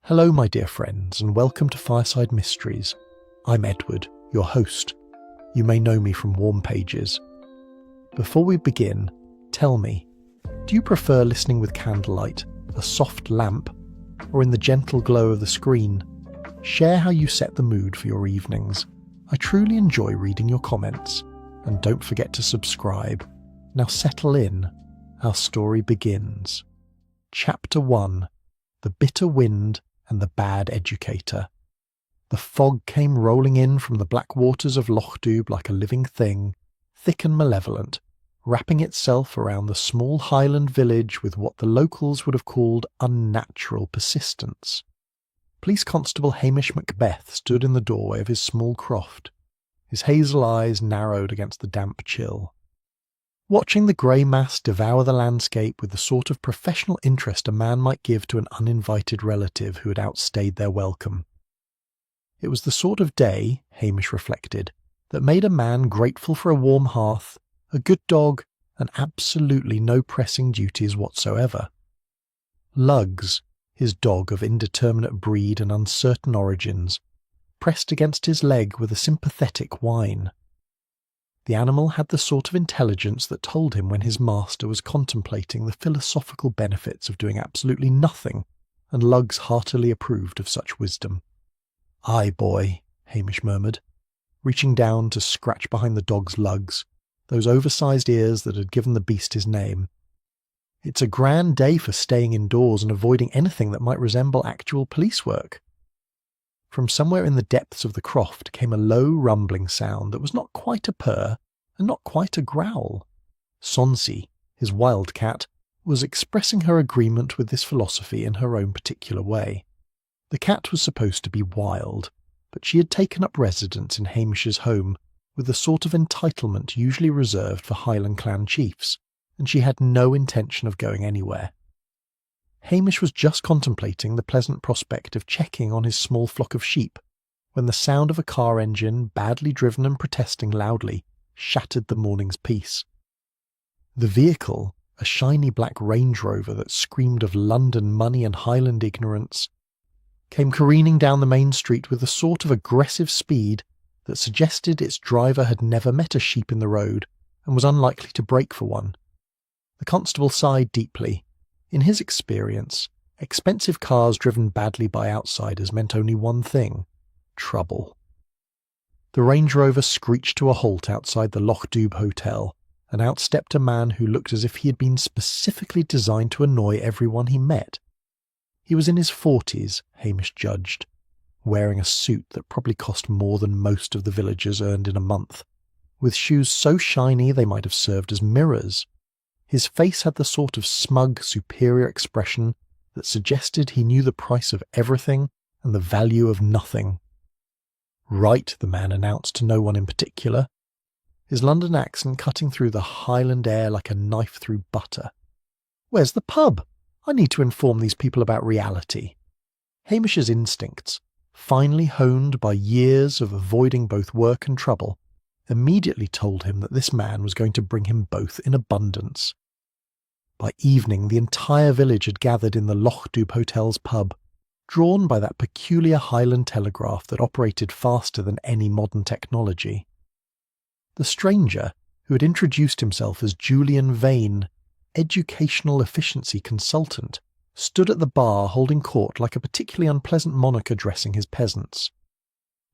Hello my dear friends, and welcome to Fireside Mysteries. I'm Edward, your host. You may know me from Warm Pages. Before we begin, tell me, do you prefer listening with candlelight, a soft lamp, or in the gentle glow of the screen? Share how you set the mood for your evenings. I truly enjoy reading your comments, and don't forget to subscribe. Now settle in, our story begins. Chapter 1. The Bitter Wind and the Bad Educator. The fog came rolling in from the black waters of Loch Dubh like a living thing, thick and malevolent, wrapping itself around the small highland village with what the locals would have called unnatural persistence. Police Constable Hamish Macbeth stood in the doorway of his small croft, his hazel eyes narrowed against the damp chill. Watching the grey mass devour the landscape with the sort of professional interest a man might give to an uninvited relative who had outstayed their welcome. It was the sort of day, Hamish reflected, that made a man grateful for a warm hearth, a good dog, and absolutely no pressing duties whatsoever. Lugs, his dog of indeterminate breed and uncertain origins, pressed against his leg with a sympathetic whine. The animal had the sort of intelligence that told him when his master was contemplating the philosophical benefits of doing absolutely nothing, and Lugs heartily approved of such wisdom. "Aye, boy," Hamish murmured, reaching down to scratch behind the dog's lugs, those oversized ears that had given the beast his name. "It's a grand day for staying indoors and avoiding anything that might resemble actual police work." From somewhere in the depths of the croft came a low rumbling sound that was not quite a purr and not quite a growl. Sonsi, his wild cat, was expressing her agreement with this philosophy in her own particular way. The cat was supposed to be wild, but she had taken up residence in Hamish's home with the sort of entitlement usually reserved for Highland clan chiefs, and she had no intention of going anywhere. Hamish was just contemplating the pleasant prospect of checking on his small flock of sheep when the sound of a car engine, badly driven and protesting loudly, shattered the morning's peace. The vehicle, a shiny black Range Rover that screamed of London money and Highland ignorance, came careening down the main street with the sort of aggressive speed that suggested its driver had never met a sheep in the road and was unlikely to brake for one. The constable sighed deeply. In his experience, expensive cars driven badly by outsiders meant only one thing: trouble. The Range Rover screeched to a halt outside the Loch Dubh Hotel, and out stepped a man who looked as if he had been specifically designed to annoy everyone he met. He was in his 40s, Hamish judged, wearing a suit that probably cost more than most of the villagers earned in a month, with shoes so shiny they might have served as mirrors. His face had the sort of smug, superior expression that suggested he knew the price of everything and the value of nothing. "Right," the man announced to no one in particular, his London accent cutting through the Highland air like a knife through butter. "Where's the pub? I need to inform these people about reality." Hamish's instincts, finely honed by years of avoiding both work and trouble, immediately told him that this man was going to bring him both in abundance. By evening, the entire village had gathered in the Loch Dubh Hotel's pub, drawn by that peculiar Highland telegraph that operated faster than any modern technology. The stranger, who had introduced himself as Julian Vane, educational efficiency consultant, stood at the bar holding court like a particularly unpleasant monarch addressing his peasants.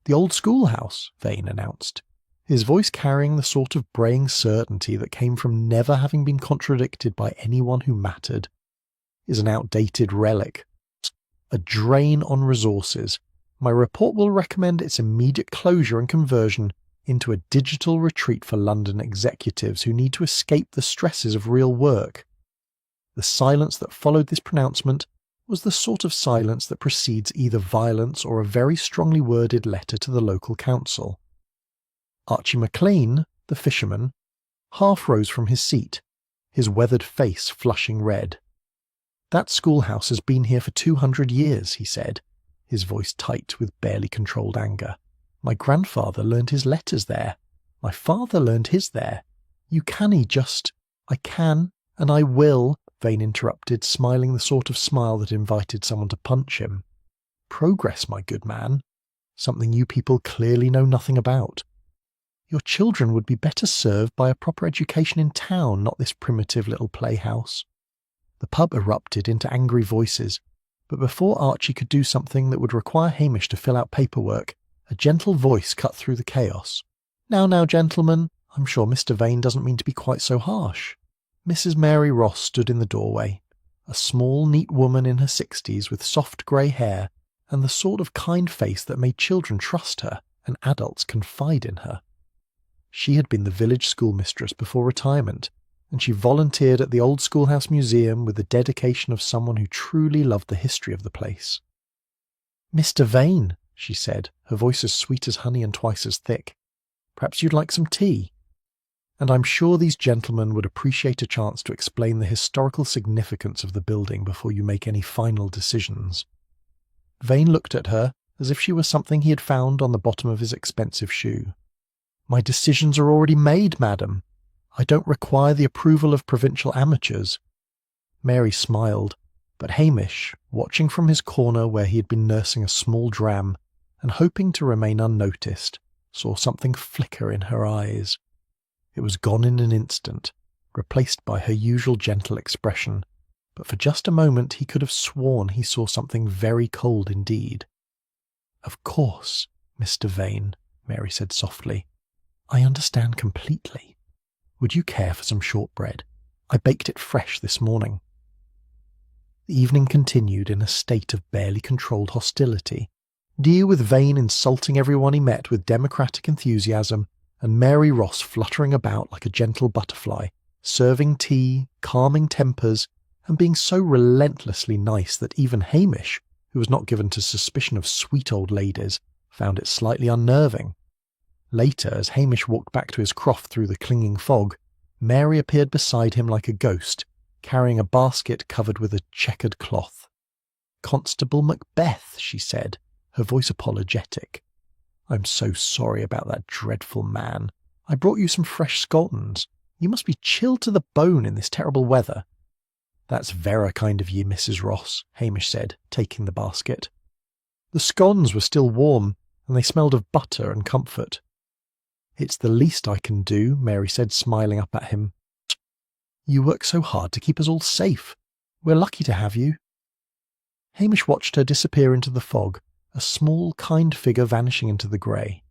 "The old schoolhouse," Vane announced, his voice carrying the sort of braying certainty that came from never having been contradicted by anyone who mattered, "is an outdated relic. A drain on resources. My report will recommend its immediate closure and conversion into a digital retreat for London executives who need to escape the stresses of real work." The silence that followed this pronouncement was the sort of silence that precedes either violence or a very strongly worded letter to the local council. Archie MacLean, the fisherman, half rose from his seat, his weathered face flushing red. "That schoolhouse has been here for 200 years, he said, his voice tight with barely controlled anger. "My grandfather learned his letters there. My father learned his there. You canny just—" "I can, and I will," Vane interrupted, smiling the sort of smile that invited someone to punch him. progress, my good man, something you people clearly know nothing about. Your children would be better served by a proper education in town, not this primitive little playhouse." The pub erupted into angry voices, but before Archie could do something that would require Hamish to fill out paperwork, a gentle voice cut through the chaos. Now, gentlemen, I'm sure Mr. Vane doesn't mean to be quite so harsh." Mrs. Mary Ross stood in the doorway, a small, neat woman in her 60s with soft grey hair and the sort of kind face that made children trust her and adults confide in her. She had been the village schoolmistress before retirement, and she volunteered at the old Schoolhouse Museum with the dedication of someone who truly loved the history of the place. "Mr. Vane," she said, her voice as sweet as honey and twice as thick. "Perhaps you'd like some tea? And I'm sure these gentlemen would appreciate a chance to explain the historical significance of the building before you make any final decisions." Vane looked at her as if she were something he had found on the bottom of his expensive shoe. "My decisions are already made, madam. I don't require the approval of provincial amateurs." Mary smiled, but Hamish, watching from his corner where he had been nursing a small dram and hoping to remain unnoticed, saw something flicker in her eyes. It was gone in an instant, replaced by her usual gentle expression, but for just a moment he could have sworn he saw something very cold indeed. "Of course, Mr. Vane," Mary said softly. "I understand completely. Would you care for some shortbread? I baked it fresh this morning." The evening continued in a state of barely controlled hostility. Deal with Vane insulting everyone he met with democratic enthusiasm, and Mary Ross fluttering about like a gentle butterfly, serving tea, calming tempers, and being so relentlessly nice that even Hamish, who was not given to suspicion of sweet old ladies, found it slightly unnerving. Later, as Hamish walked back to his croft through the clinging fog, Mary appeared beside him like a ghost, carrying a basket covered with a checkered cloth. "Constable Macbeth," she said, her voice apologetic. "I'm so sorry about that dreadful man. I brought you some fresh scones. You must be chilled to the bone in this terrible weather." "That's vera kind of ye, Mrs. Ross," Hamish said, taking the basket. The scones were still warm, and they smelled of butter and comfort. "It's the least I can do," Mary said, smiling up at him. "You work so hard to keep us all safe. We're lucky to have you." Hamish watched her disappear into the fog, a small, kind figure vanishing into the grey.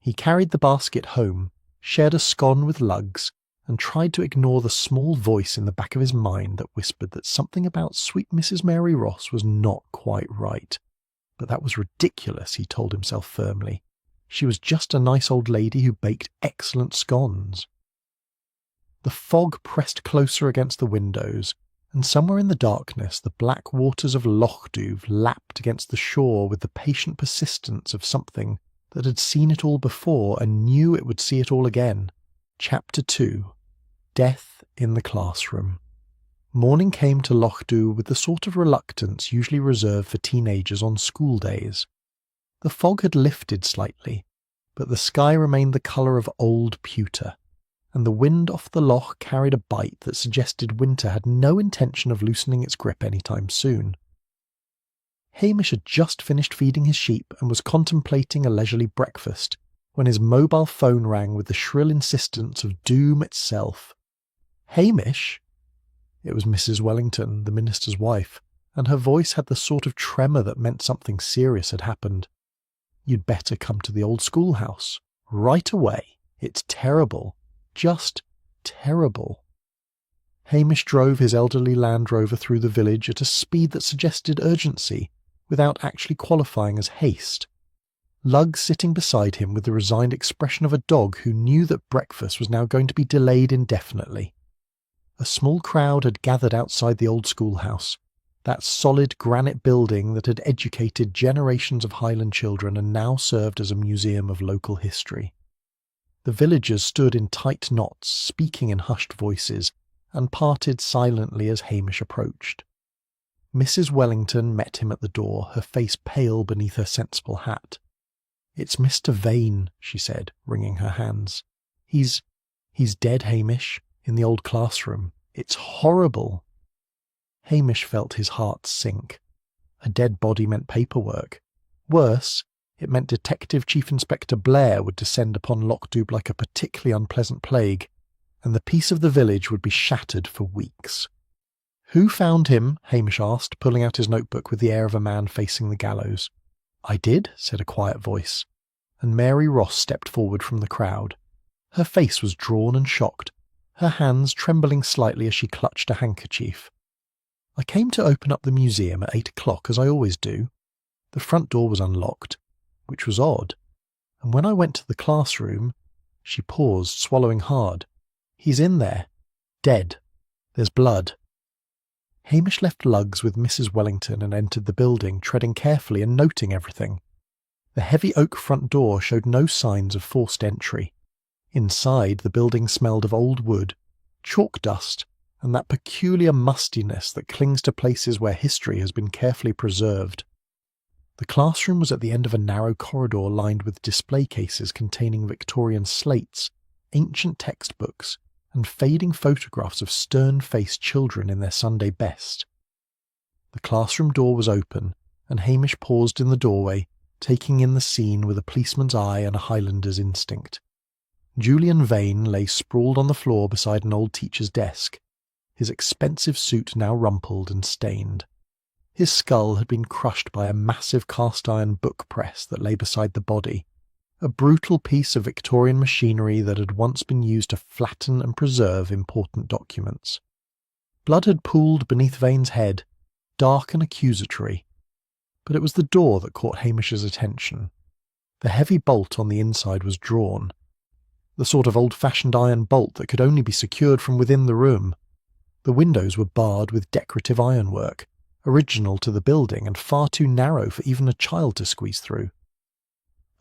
He carried the basket home, shared a scone with Lugs, and tried to ignore the small voice in the back of his mind that whispered that something about sweet Mrs. Mary Ross was not quite right. But that was ridiculous, he told himself firmly. She was just a nice old lady who baked excellent scones. The fog pressed closer against the windows, and somewhere in the darkness the black waters of Loch Duv lapped against the shore with the patient persistence of something that had seen it all before and knew it would see it all again. Chapter 2. Death in the Classroom. Morning came to Loch Duv with the sort of reluctance usually reserved for teenagers on school days. The fog had lifted slightly, but the sky remained the colour of old pewter, and the wind off the loch carried a bite that suggested winter had no intention of loosening its grip any time soon. Hamish had just finished feeding his sheep and was contemplating a leisurely breakfast when his mobile phone rang with the shrill insistence of doom itself. "Hamish?" It was Mrs. Wellington, the minister's wife, and her voice had the sort of tremor that meant something serious had happened. "You'd better come to the old schoolhouse. Right away. It's terrible. Just terrible." Hamish drove his elderly Land Rover through the village at a speed that suggested urgency, without actually qualifying as haste. Lugg sitting beside him with the resigned expression of a dog who knew that breakfast was now going to be delayed indefinitely. A small crowd had gathered outside the old schoolhouse, that solid granite building that had educated generations of Highland children and now served as a museum of local history. The villagers stood in tight knots, speaking in hushed voices, and parted silently as Hamish approached. Mrs. Wellington met him at the door, her face pale beneath her sensible hat. "It's Mr. Vane," she said, wringing her hands. He's dead, Hamish, in the old classroom. It's horrible." Hamish felt his heart sink. A dead body meant paperwork. Worse, it meant Detective Chief Inspector Blair would descend upon Lockdoob like a particularly unpleasant plague, and the peace of the village would be shattered for weeks. "Who found him?" Hamish asked, pulling out his notebook with the air of a man facing the gallows. "I did," said a quiet voice, and Mary Ross stepped forward from the crowd. Her face was drawn and shocked, her hands trembling slightly as she clutched a handkerchief. "I came to open up the museum at 8 o'clock, as I always do. The front door was unlocked, which was odd, and when I went to the classroom—" She paused, swallowing hard. "He's in there. Dead. There's blood." Hamish left lugs with Mrs. Wellington and entered the building, treading carefully and noting everything. The heavy oak front door showed no signs of forced entry. Inside, the building smelled of old wood, chalk dust, and that peculiar mustiness that clings to places where history has been carefully preserved. The classroom was at the end of a narrow corridor lined with display cases containing Victorian slates, ancient textbooks, and fading photographs of stern-faced children in their Sunday best. The classroom door was open, and Hamish paused in the doorway, taking in the scene with a policeman's eye and a Highlander's instinct. Julian Vane lay sprawled on the floor beside an old teacher's desk, his expensive suit now rumpled and stained. His skull had been crushed by a massive cast-iron book press that lay beside the body, a brutal piece of Victorian machinery that had once been used to flatten and preserve important documents. Blood had pooled beneath Vane's head, dark and accusatory, but it was the door that caught Hamish's attention. The heavy bolt on the inside was drawn, the sort of old-fashioned iron bolt that could only be secured from within the room. The windows were barred with decorative ironwork, original to the building and far too narrow for even a child to squeeze through.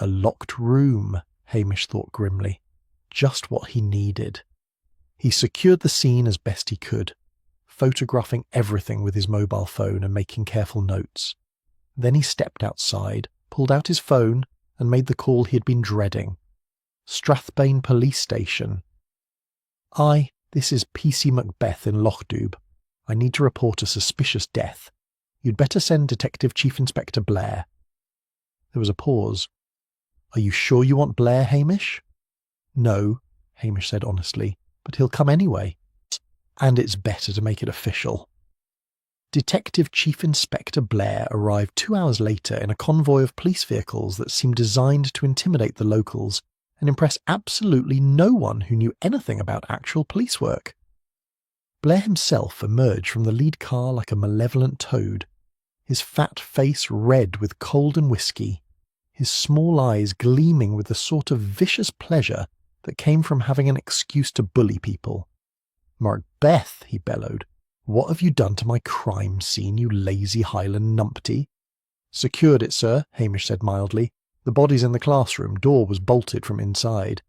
A locked room, Hamish thought grimly. Just what he needed. He secured the scene as best he could, photographing everything with his mobile phone and making careful notes. Then he stepped outside, pulled out his phone, and made the call he had been dreading. Strathbane Police Station. "Aye, this is PC Macbeth in Lockdoob. I need to report a suspicious death. You'd better send Detective Chief Inspector Blair." There was a pause. "Are you sure you want Blair, Hamish?" "No," Hamish said honestly, "but he'll come anyway. And it's better to make it official." Detective Chief Inspector Blair arrived 2 hours later in a convoy of police vehicles that seemed designed to intimidate the locals and impress absolutely no one who knew anything about actual police work. Blair himself emerged from the lead car like a malevolent toad, his fat face red with cold and whiskey, his small eyes gleaming with the sort of vicious pleasure that came from having an excuse to bully people. "Macbeth," he bellowed, "what have you done to my crime scene, you lazy Highland numpty?" "Secured it, sir," Hamish said mildly. "The body's in the classroom. Door was bolted from inside."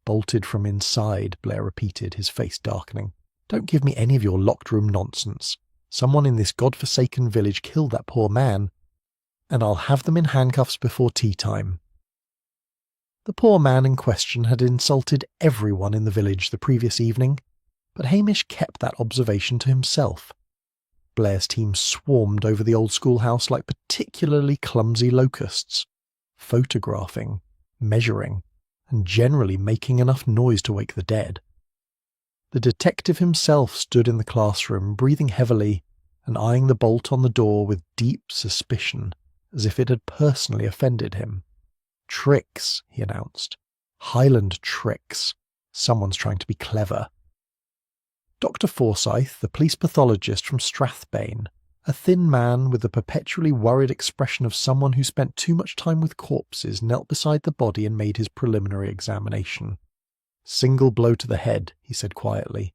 "Bolted from inside," Blair repeated, his face darkening. "Don't give me any of your locked room nonsense. Someone in this god-forsaken village killed that poor man, and I'll have them in handcuffs before tea time." The poor man in question had insulted everyone in the village the previous evening, but Hamish kept that observation to himself. Blair's team swarmed over the old schoolhouse like particularly clumsy locusts, photographing, measuring, and generally making enough noise to wake the dead. The detective himself stood in the classroom, breathing heavily and eyeing the bolt on the door with deep suspicion, as if it had personally offended him. "Tricks," he announced. "Highland tricks. Someone's trying to be clever." Dr. Forsyth, the police pathologist from Strathbane, a thin man with the perpetually worried expression of someone who spent too much time with corpses, knelt beside the body and made his preliminary examination. "Single blow to the head," he said quietly.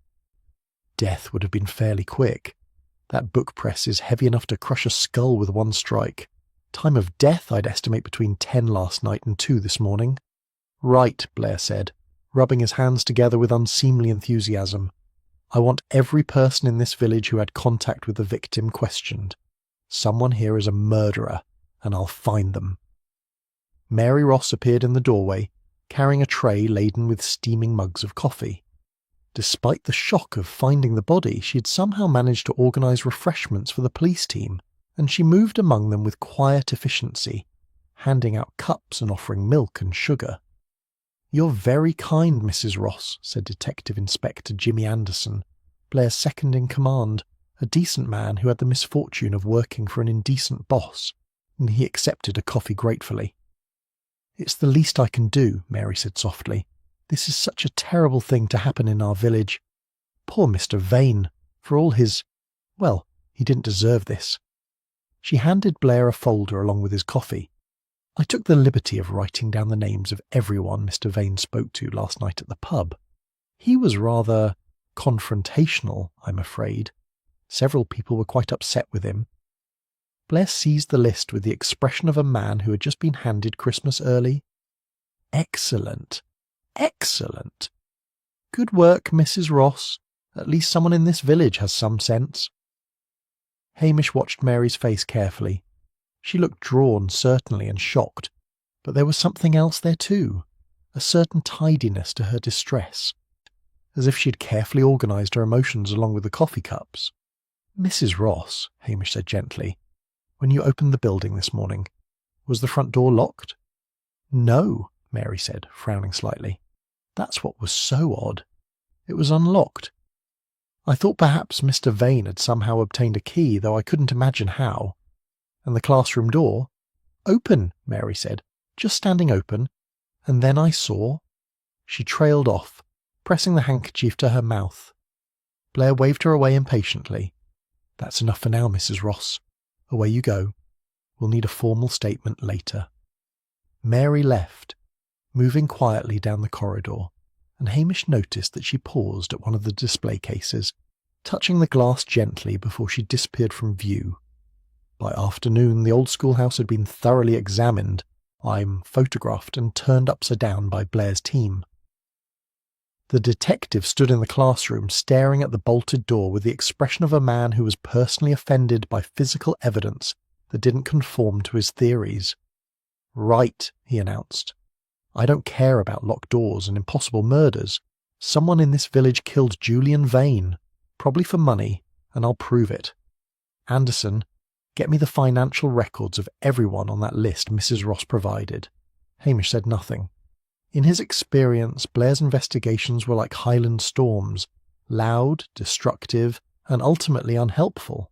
"Death would have been fairly quick. That book press is heavy enough to crush a skull with one strike. Time of death I'd estimate between 10 last night and 2 this morning." "Right," Blair said, rubbing his hands together with unseemly enthusiasm. "I want every person in this village who had contact with the victim questioned. Someone here is a murderer, and I'll find them." Mary Ross appeared in the doorway, carrying a tray laden with steaming mugs of coffee. Despite the shock of finding the body, she had somehow managed to organise refreshments for the police team and she moved among them with quiet efficiency, handing out cups and offering milk and sugar. "You're very kind, Mrs. Ross," said Detective Inspector Jimmy Anderson, Blair's second in command, a decent man who had the misfortune of working for an indecent boss, and he accepted a coffee gratefully. "It's the least I can do," Mary said softly. "This is such a terrible thing to happen in our village. Poor Mr. Vane, for all his... well, he didn't deserve this." She handed Blair a folder along with his coffee. "I took the liberty of writing down the names of everyone Mr. Vane spoke to last night at the pub. He was rather confrontational, I'm afraid. Several people were quite upset with him." Blair seized the list with the expression of a man who had just been handed Christmas early. "Excellent. Excellent. Good work, Mrs. Ross. At least someone in this village has some sense." Hamish watched Mary's face carefully. She looked drawn, certainly, and shocked, but there was something else there too, a certain tidiness to her distress, as if she had carefully organised her emotions along with the coffee cups. "Mrs. Ross," Hamish said gently, "when you opened the building this morning, was the front door locked?" "No," Mary said, frowning slightly. "That's what was so odd. It was unlocked. I thought perhaps Mr. Vane had somehow obtained a key, though I couldn't imagine how. And the classroom door?" "Open," Mary said, "just standing open. And then I saw—" She trailed off, pressing the handkerchief to her mouth. Blair waved her away impatiently. "That's enough for now, Mrs. Ross. Away you go. We'll need a formal statement later." Mary left, moving quietly down the corridor, and Hamish noticed that she paused at one of the display cases, touching the glass gently before she disappeared from view. By afternoon, the old schoolhouse had been thoroughly examined, photographed and turned upside down by Blair's team. The detective stood in the classroom staring at the bolted door with the expression of a man who was personally offended by physical evidence that didn't conform to his theories. "Right," he announced. "I don't care about locked doors and impossible murders. Someone in this village killed Julian Vane, probably for money, and I'll prove it. Anderson, get me the financial records of everyone on that list Mrs. Ross provided." Hamish said nothing. In his experience, Blair's investigations were like Highland storms, loud, destructive, and ultimately unhelpful.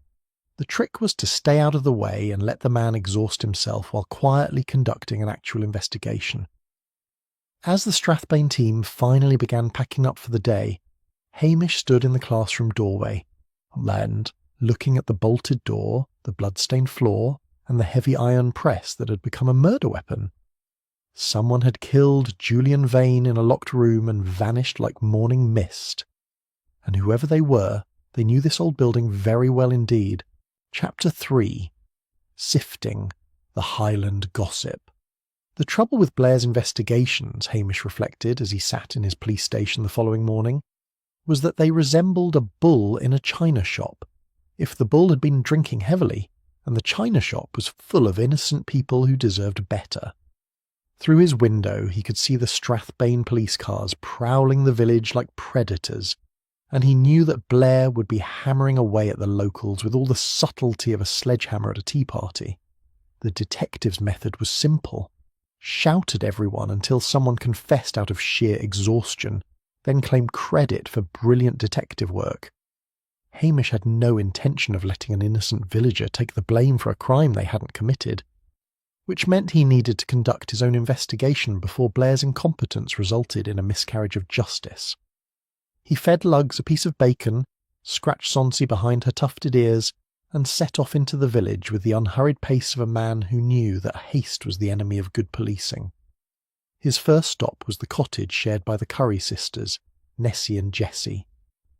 The trick was to stay out of the way and let the man exhaust himself while quietly conducting an actual investigation. As the Strathbane team finally began packing up for the day, Hamish stood in the classroom doorway, and, looking at the bolted door, the blood-stained floor, and the heavy iron press that had become a murder weapon. Someone had killed Julian Vane in a locked room and vanished like morning mist. And whoever they were, they knew this old building very well indeed. Chapter 3. Sifting the Highland Gossip. The trouble with Blair's investigations, Hamish reflected as he sat in his police station the following morning, was that they resembled a bull in a china shop. If the bull had been drinking heavily, and the china shop was full of innocent people who deserved better. Through his window he could see the Strathbane police cars prowling the village like predators, and he knew that Blair would be hammering away at the locals with all the subtlety of a sledgehammer at a tea party. The detective's method was simple. Shout at everyone until someone confessed out of sheer exhaustion, then claim credit for brilliant detective work. Hamish had no intention of letting an innocent villager take the blame for a crime they hadn't committed, which meant he needed to conduct his own investigation before Blair's incompetence resulted in a miscarriage of justice. He fed Lugs a piece of bacon, scratched Sonsi behind her tufted ears, and set off into the village with the unhurried pace of a man who knew that haste was the enemy of good policing. His first stop was the cottage shared by the Curry sisters, Nessie and Jessie,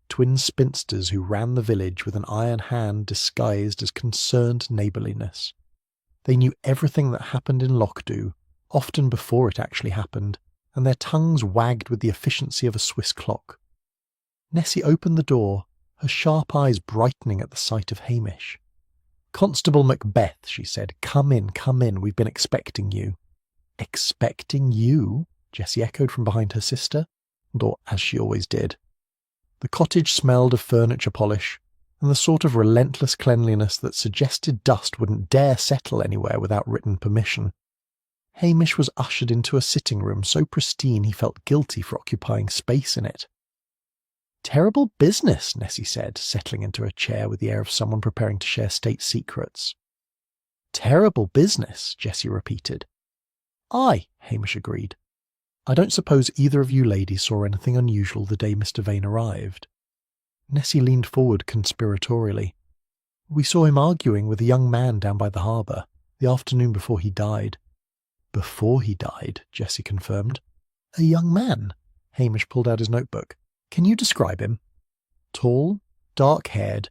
twin spinsters who ran the village with an iron hand disguised as concerned neighbourliness. They knew everything that happened in Lochdew, often before it actually happened, and their tongues wagged with the efficiency of a Swiss clock. Nessie opened the door, her sharp eyes brightening at the sight of Hamish. "Constable Macbeth," she said, come in, we've been expecting you." "Expecting you?" Jessie echoed from behind her sister, or as she always did. The cottage smelled of furniture polish, and the sort of relentless cleanliness that suggested dust wouldn't dare settle anywhere without written permission. Hamish was ushered into a sitting room so pristine he felt guilty for occupying space in it. "Terrible business," Nessie said, settling into a chair with the air of someone preparing to share state secrets. "Terrible business," Jessie repeated. "Aye," Hamish agreed. "I don't suppose either of you ladies saw anything unusual the day Mr. Vane arrived?" Nessie leaned forward conspiratorially. "We saw him arguing with a young man down by the harbour, the afternoon before he died." "Before he died," Jessie confirmed. "A young man?" Hamish pulled out his notebook. "Can you describe him?" "Tall, dark-haired,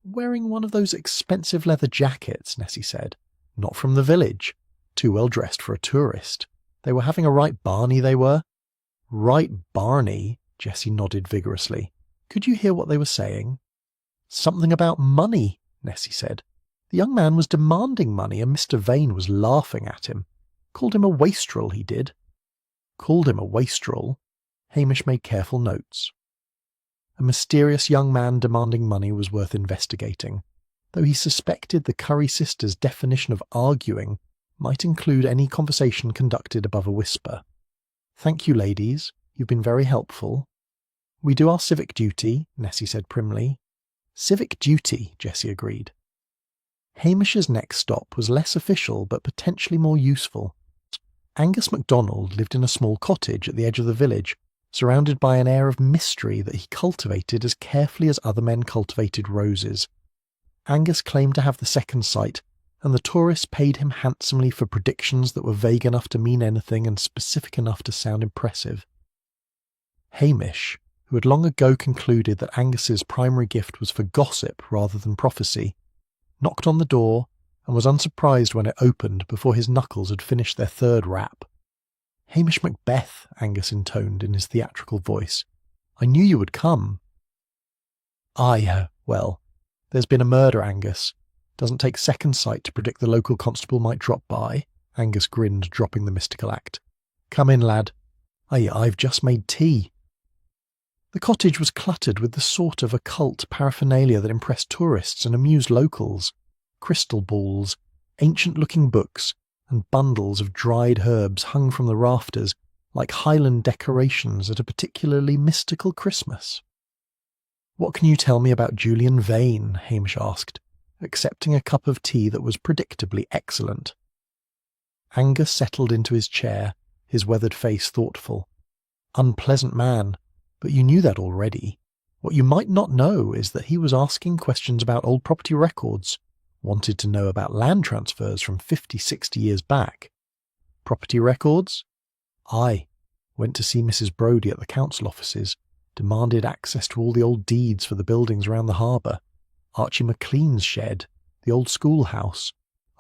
wearing one of those expensive leather jackets," Nessie said. "Not from the village. Too well dressed for a tourist. They were having a right Barney, they were." "Right Barney?" Jessie nodded vigorously. "Could you hear what they were saying?" "Something about money," Nessie said. "The young man was demanding money, and Mr. Vane was laughing at him. Called him a wastrel, he did." "Called him a wastrel?" Hamish made careful notes. A mysterious young man demanding money was worth investigating, though he suspected the Curry sisters' definition of arguing might include any conversation conducted above a whisper. "Thank you, ladies. You've been very helpful." "We do our civic duty," Nessie said primly. "Civic duty," Jessie agreed. Hamish's next stop was less official but potentially more useful. Angus MacDonald lived in a small cottage at the edge of the village, surrounded by an air of mystery that he cultivated as carefully as other men cultivated roses. Angus claimed to have the second sight, and the tourists paid him handsomely for predictions that were vague enough to mean anything and specific enough to sound impressive. Hamish, who had long ago concluded that Angus's primary gift was for gossip rather than prophecy, knocked on the door and was unsurprised when it opened before his knuckles had finished their third rap. "Hamish Macbeth," Angus intoned in his theatrical voice. "I knew you would come." Well, there's been a murder, Angus. Doesn't take second sight to predict the local constable might drop by." Angus grinned, dropping the mystical act. "Come in, lad. I've just made tea." The cottage was cluttered with the sort of occult paraphernalia that impressed tourists and amused locals. Crystal balls, ancient-looking books, and bundles of dried herbs hung from the rafters like Highland decorations at a particularly mystical Christmas. "What can you tell me about Julian Vane?" Hamish asked, accepting a cup of tea that was predictably excellent. Angus settled into his chair, his weathered face thoughtful. "Unpleasant man, but you knew that already. What you might not know is that he was asking questions about old property records, wanted to know about land transfers from 50-60 years back." "Property records?" "Aye. Went to see Mrs. Brodie at the council offices, demanded access to all the old deeds for the buildings around the harbour. Archie McLean's shed, the old schoolhouse,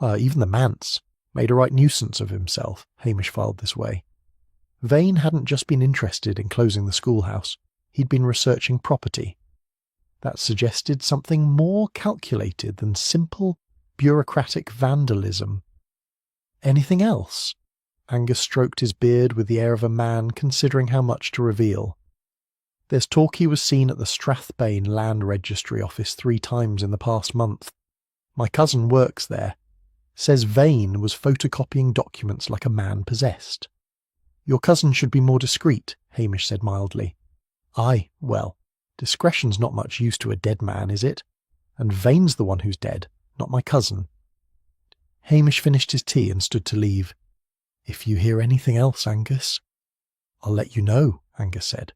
even the manse. Made a right nuisance of himself," Hamish filed this way. Vane hadn't just been interested in closing the schoolhouse, he'd been researching property. That suggested something more calculated than simple, bureaucratic vandalism. "Anything else?" Angus stroked his beard with the air of a man considering how much to reveal. "There's talk he was seen at the Strathbane Land Registry office 3 times in the past month. My cousin works there. Says Vane was photocopying documents like a man possessed." "Your cousin should be more discreet," Hamish said mildly. "Aye, well, discretion's not much use to a dead man, is it? And Vane's the one who's dead, not my cousin." Hamish finished his tea and stood to leave. "If you hear anything else, Angus—" "I'll let you know," Angus said.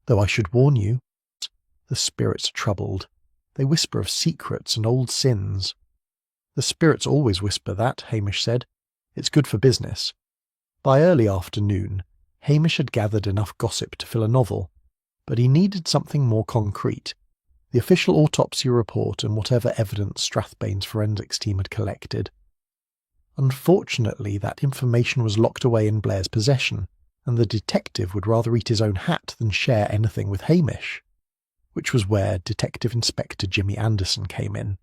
"Though I should warn you. The spirits are troubled. They whisper of secrets and old sins." "The spirits always whisper that," Hamish said. "It's good for business." By early afternoon, Hamish had gathered enough gossip to fill a novel, but he needed something more concrete: the official autopsy report and whatever evidence Strathbane's forensics team had collected. Unfortunately, that information was locked away in Blair's possession, and the detective would rather eat his own hat than share anything with Hamish. Which was where Detective Inspector Jimmy Anderson came in.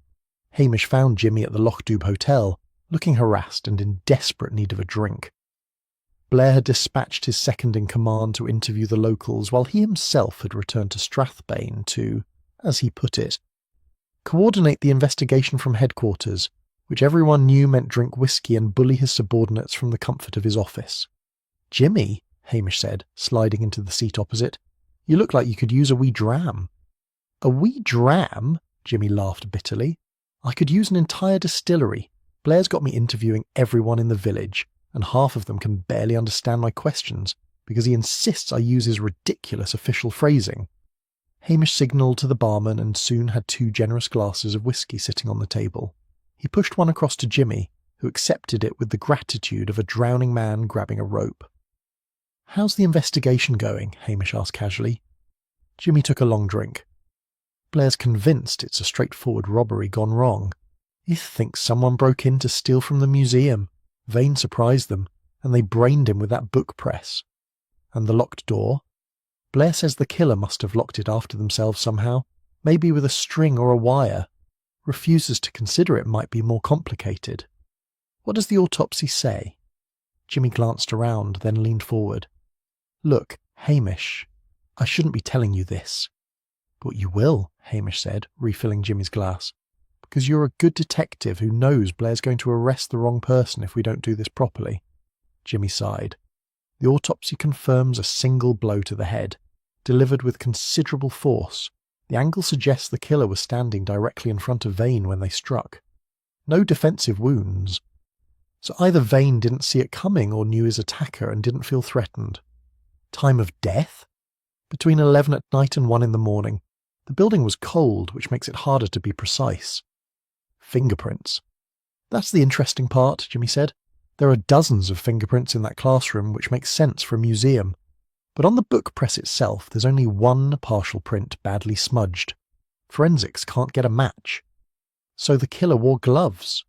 Hamish found Jimmy at the Lochdoub Hotel, looking harassed and in desperate need of a drink. Blair had dispatched his second-in-command to interview the locals while he himself had returned to Strathbane to, as he put it, Coordinate the investigation from headquarters, which everyone knew meant drink whiskey and bully his subordinates from the comfort of his office. Jimmy, Hamish said, sliding into the seat opposite, you look like you could use a wee dram. A wee dram? Jimmy laughed bitterly. I could use an entire distillery. Blair's got me interviewing everyone in the village, and half of them can barely understand my questions, because he insists I use his ridiculous official phrasing. Hamish signalled to the barman and soon had 2 generous glasses of whiskey sitting on the table. He pushed one across to Jimmy, who accepted it with the gratitude of a drowning man grabbing a rope. How's the investigation going? Hamish asked casually. Jimmy took a long drink. Blair's convinced it's a straightforward robbery gone wrong. He thinks someone broke in to steal from the museum. Vane surprised them, and they brained him with that book press. And the locked door? Blair says the killer must have locked it after themselves somehow, maybe with a string or a wire. Refuses to consider it might be more complicated. What does the autopsy say? Jimmy glanced around, then leaned forward. Look, Hamish, I shouldn't be telling you this. But you will, Hamish said, refilling Jimmy's glass, because you're a good detective who knows Blair's going to arrest the wrong person if we don't do this properly. Jimmy sighed. The autopsy confirms a single blow to the head, delivered with considerable force. The angle suggests the killer was standing directly in front of Vane when they struck. No defensive wounds. So either Vane didn't see it coming or knew his attacker and didn't feel threatened. Time of death? Between 11 at night and 1 in the morning. The building was cold, which makes it harder to be precise. Fingerprints. That's the interesting part, Jimmy said. There are dozens of fingerprints in that classroom, which makes sense for a museum. But on the book press itself, there's only one partial print badly smudged. Forensics can't get a match. So the killer wore gloves,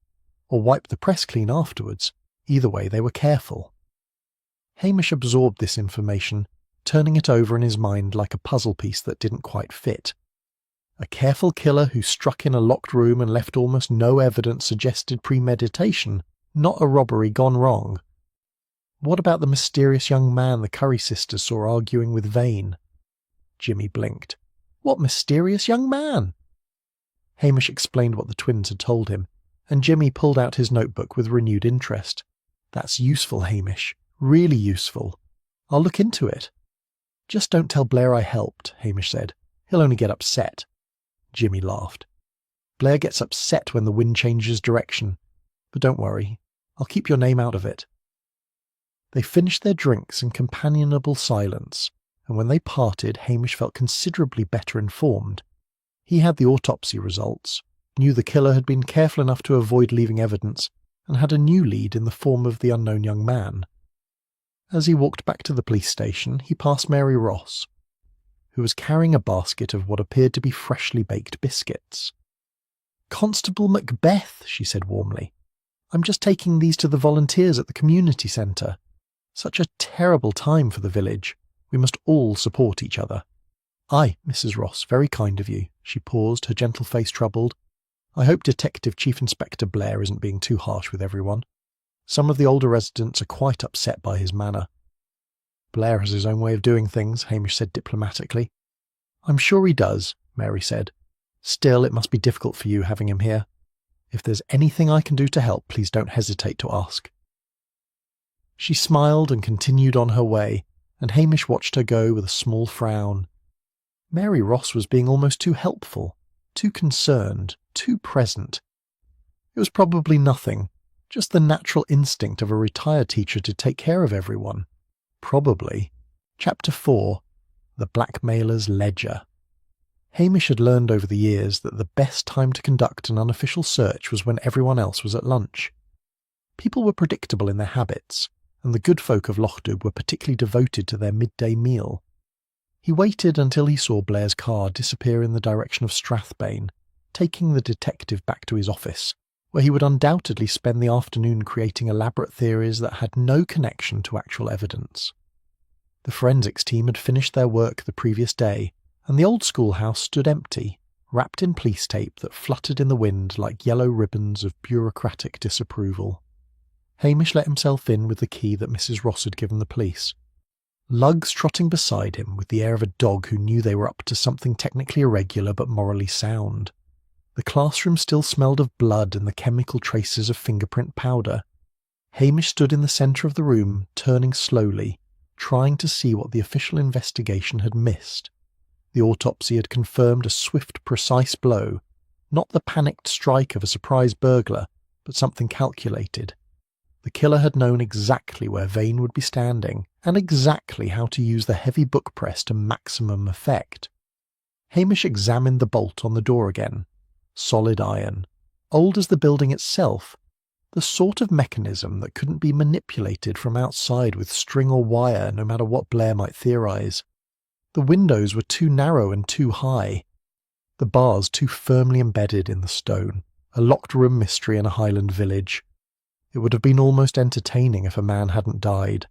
or wiped the press clean afterwards. Either way, they were careful. Hamish absorbed this information, turning it over in his mind like a puzzle piece that didn't quite fit. A careful killer who struck in a locked room and left almost no evidence suggested premeditation, not a robbery gone wrong. What about the mysterious young man the Curry sisters saw arguing with Vane? Jimmy blinked. What mysterious young man? Hamish explained what the twins had told him, and Jimmy pulled out his notebook with renewed interest. That's useful, Hamish. Really useful. I'll look into it. Just don't tell Blair I helped, Hamish said. He'll only get upset. Jimmy laughed. Blair gets upset when the wind changes direction. But don't worry, I'll keep your name out of it. They finished their drinks in companionable silence, and when they parted, Hamish felt considerably better informed. He had the autopsy results, knew the killer had been careful enough to avoid leaving evidence, and had a new lead in the form of the unknown young man. As he walked back to the police station, he passed Mary Ross, who was carrying a basket of what appeared to be freshly baked biscuits. "Constable Macbeth," she said warmly. "I'm just taking these to the volunteers at the community centre. Such a terrible time for the village. We must all support each other." "Aye, Mrs. Ross, very kind of you." She paused, her gentle face troubled. "I hope Detective Chief Inspector Blair isn't being too harsh with everyone. Some of the older residents are quite upset by his manner." "Blair has his own way of doing things," Hamish said diplomatically. "I'm sure he does," Mary said. "Still, it must be difficult for you having him here. If there's anything I can do to help, please don't hesitate to ask." She smiled and continued on her way, and Hamish watched her go with a small frown. Mary Ross was being almost too helpful, too concerned, too present. It was probably nothing, just the natural instinct of a retired teacher to take care of everyone. Probably. Chapter 4. The Blackmailer's Ledger. Hamish had learned over the years that the best time to conduct an unofficial search was when everyone else was at lunch. People were predictable in their habits, and the good folk of Lochdoub were particularly devoted to their midday meal. He waited until he saw Blair's car disappear in the direction of Strathbane, taking the detective back to his office, where he would undoubtedly spend the afternoon creating elaborate theories that had no connection to actual evidence. The forensics team had finished their work the previous day, and the old schoolhouse stood empty, wrapped in police tape that fluttered in the wind like yellow ribbons of bureaucratic disapproval. Hamish let himself in with the key that Mrs. Ross had given the police. Lugs trotting beside him with the air of a dog who knew they were up to something technically irregular but morally sound. The classroom still smelled of blood and the chemical traces of fingerprint powder. Hamish stood in the centre of the room, turning slowly, trying to see what the official investigation had missed. The autopsy had confirmed a swift, precise blow, not the panicked strike of a surprise burglar, but something calculated. The killer had known exactly where Vane would be standing, and exactly how to use the heavy book press to maximum effect. Hamish examined the bolt on the door again. Solid iron, old as the building itself, the sort of mechanism that couldn't be manipulated from outside with string or wire, no matter what Blair might theorise. The windows were too narrow and too high, the bars too firmly embedded in the stone, a locked room mystery in a Highland village. It would have been almost entertaining if a man hadn't died.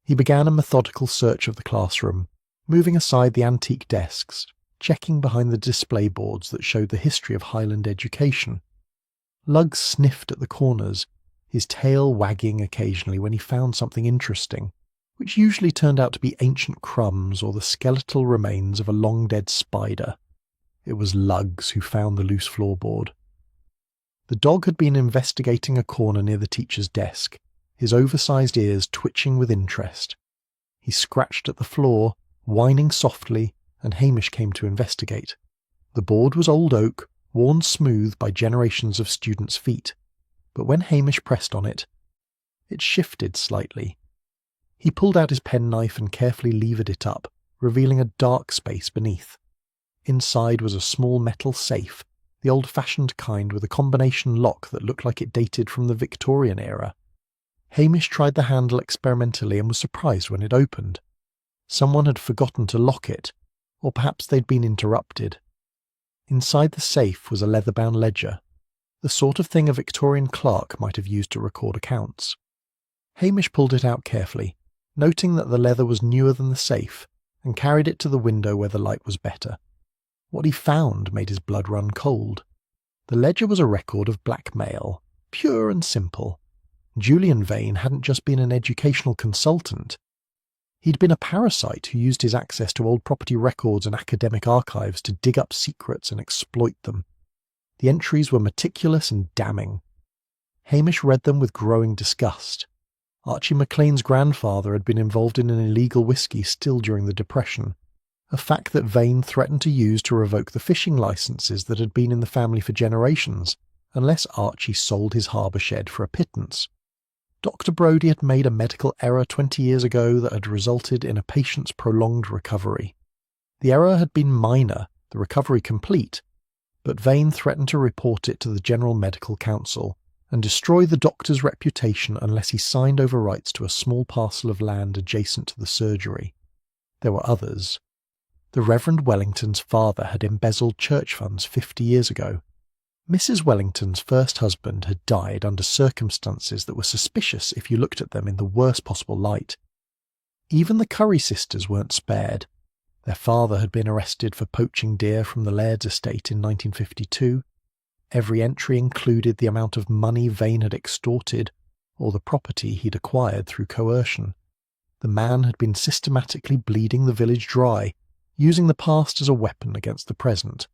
He began a methodical search of the classroom, moving aside the antique desks, checking behind the display boards that showed the history of Highland education. Lugg sniffed at the corners, his tail wagging occasionally when he found something interesting, which usually turned out to be ancient crumbs or the skeletal remains of a long-dead spider. It was Lugg's who found the loose floorboard. The dog had been investigating a corner near the teacher's desk, his oversized ears twitching with interest. He scratched at the floor, whining softly, and Hamish came to investigate. The board was old oak, worn smooth by generations of students' feet, but when Hamish pressed on it, it shifted slightly. He pulled out his penknife and carefully levered it up, revealing a dark space beneath. Inside was a small metal safe, the old-fashioned kind with a combination lock that looked like it dated from the Victorian era. Hamish tried the handle experimentally and was surprised when it opened. Someone had forgotten to lock it, or perhaps they'd been interrupted. Inside the safe was a leather-bound ledger, the sort of thing a Victorian clerk might have used to record accounts. Hamish pulled it out carefully, noting that the leather was newer than the safe, and carried it to the window where the light was better. What he found made his blood run cold. The ledger was a record of blackmail, pure and simple. Julian Vane hadn't just been an educational consultant. He'd been a parasite who used his access to old property records and academic archives to dig up secrets and exploit them. The entries were meticulous and damning. Hamish read them with growing disgust. Archie McLean's grandfather had been involved in an illegal whiskey still during the Depression, a fact that Vane threatened to use to revoke the fishing licences that had been in the family for generations, unless Archie sold his harbour shed for a pittance. Dr. Brodie had made a medical error 20 years ago that had resulted in a patient's prolonged recovery. The error had been minor, the recovery complete, but Vane threatened to report it to the General Medical Council and destroy the doctor's reputation unless he signed over rights to a small parcel of land adjacent to the surgery. There were others. The Reverend Wellington's father had embezzled church funds 50 years ago. Mrs. Wellington's first husband had died under circumstances that were suspicious if you looked at them in the worst possible light. Even the Curry sisters weren't spared. Their father had been arrested for poaching deer from the Laird's estate in 1952. Every entry included the amount of money Vane had extorted, or the property he'd acquired through coercion. The man had been systematically bleeding the village dry, using the past as a weapon against the present.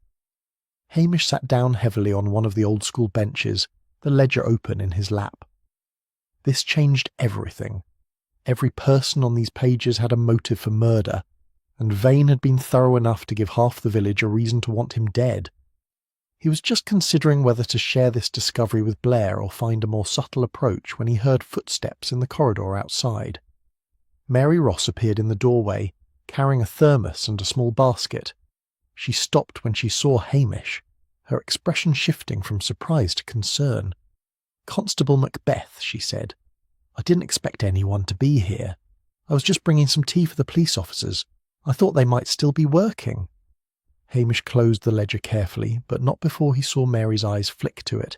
Hamish sat down heavily on one of the old-school benches, the ledger open in his lap. This changed everything. Every person on these pages had a motive for murder, and Vane had been thorough enough to give half the village a reason to want him dead. He was just considering whether to share this discovery with Blair or find a more subtle approach when he heard footsteps in the corridor outside. Mary Ross appeared in the doorway, carrying a thermos and a small basket. She stopped when she saw Hamish, her expression shifting from surprise to concern. "Constable Macbeth," she said. "I didn't expect anyone to be here. I was just bringing some tea for the police officers. I thought they might still be working." Hamish closed the ledger carefully, but not before he saw Mary's eyes flick to it.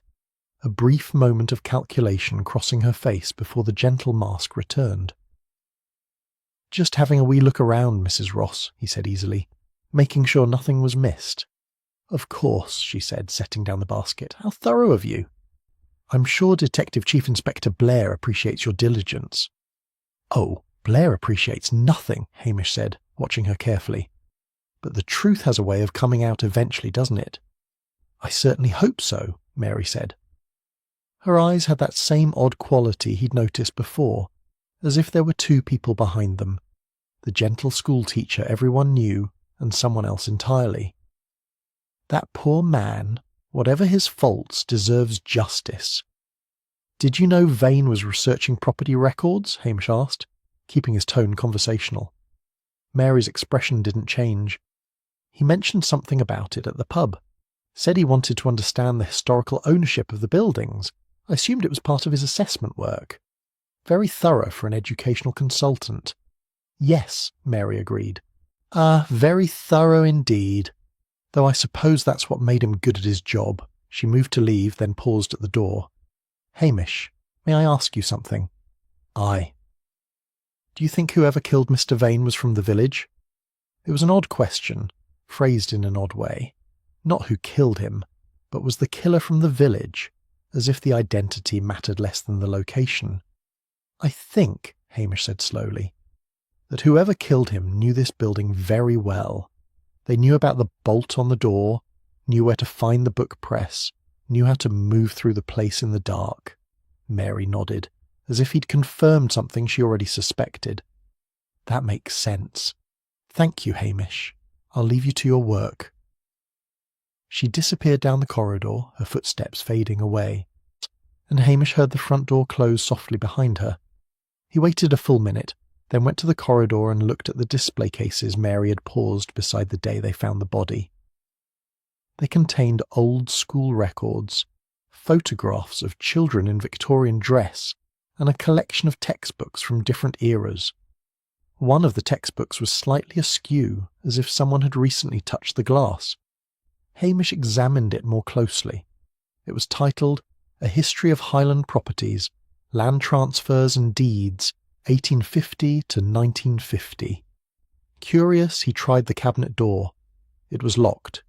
A brief moment of calculation crossing her face before the gentle mask returned. "Just having a wee look around, Mrs. Ross," he said easily, "making sure nothing was missed." "Of course," she said, setting down the basket. "How thorough of you. I'm sure Detective Chief Inspector Blair appreciates your diligence." "Oh, Blair appreciates nothing," Hamish said, watching her carefully. "But the truth has a way of coming out eventually, doesn't it? I certainly hope so, Mary said. Her eyes had that same odd quality he'd noticed before, as if there were two people behind them, the gentle schoolteacher everyone knew and someone else entirely. That poor man, whatever his faults, deserves justice. Did you know Vane was researching property records? Hamish asked, keeping his tone conversational. Mary's expression didn't change. He mentioned something about it at the pub. Said he wanted to understand the historical ownership of the buildings. I assumed it was part of his assessment work. Very thorough for an educational consultant. Yes, Mary agreed. Very thorough indeed. Though I suppose that's what made him good at his job. She moved to leave, then paused at the door. Hamish, may I ask you something? Aye. Do you think whoever killed Mr. Vane was from the village? It was an odd question, phrased in an odd way. Not who killed him, but was the killer from the village, as if the identity mattered less than the location. I think, Hamish said slowly, that whoever killed him knew this building very well. They knew about the bolt on the door, knew where to find the book press, knew how to move through the place in the dark. Mary nodded, as if he'd confirmed something she already suspected. That makes sense. Thank you, Hamish. I'll leave you to your work. She disappeared down the corridor, her footsteps fading away, and Hamish heard the front door close softly behind her. He waited a full minute, then went to the corridor and looked at the display cases Mary had paused beside the day they found the body. They contained old school records, photographs of children in Victorian dress, and a collection of textbooks from different eras. One of the textbooks was slightly askew, as if someone had recently touched the glass. Hamish examined it more closely. It was titled A History of Highland Properties, Land Transfers and Deeds, 1850 to 1950. Curious, he tried the cabinet door. It was locked.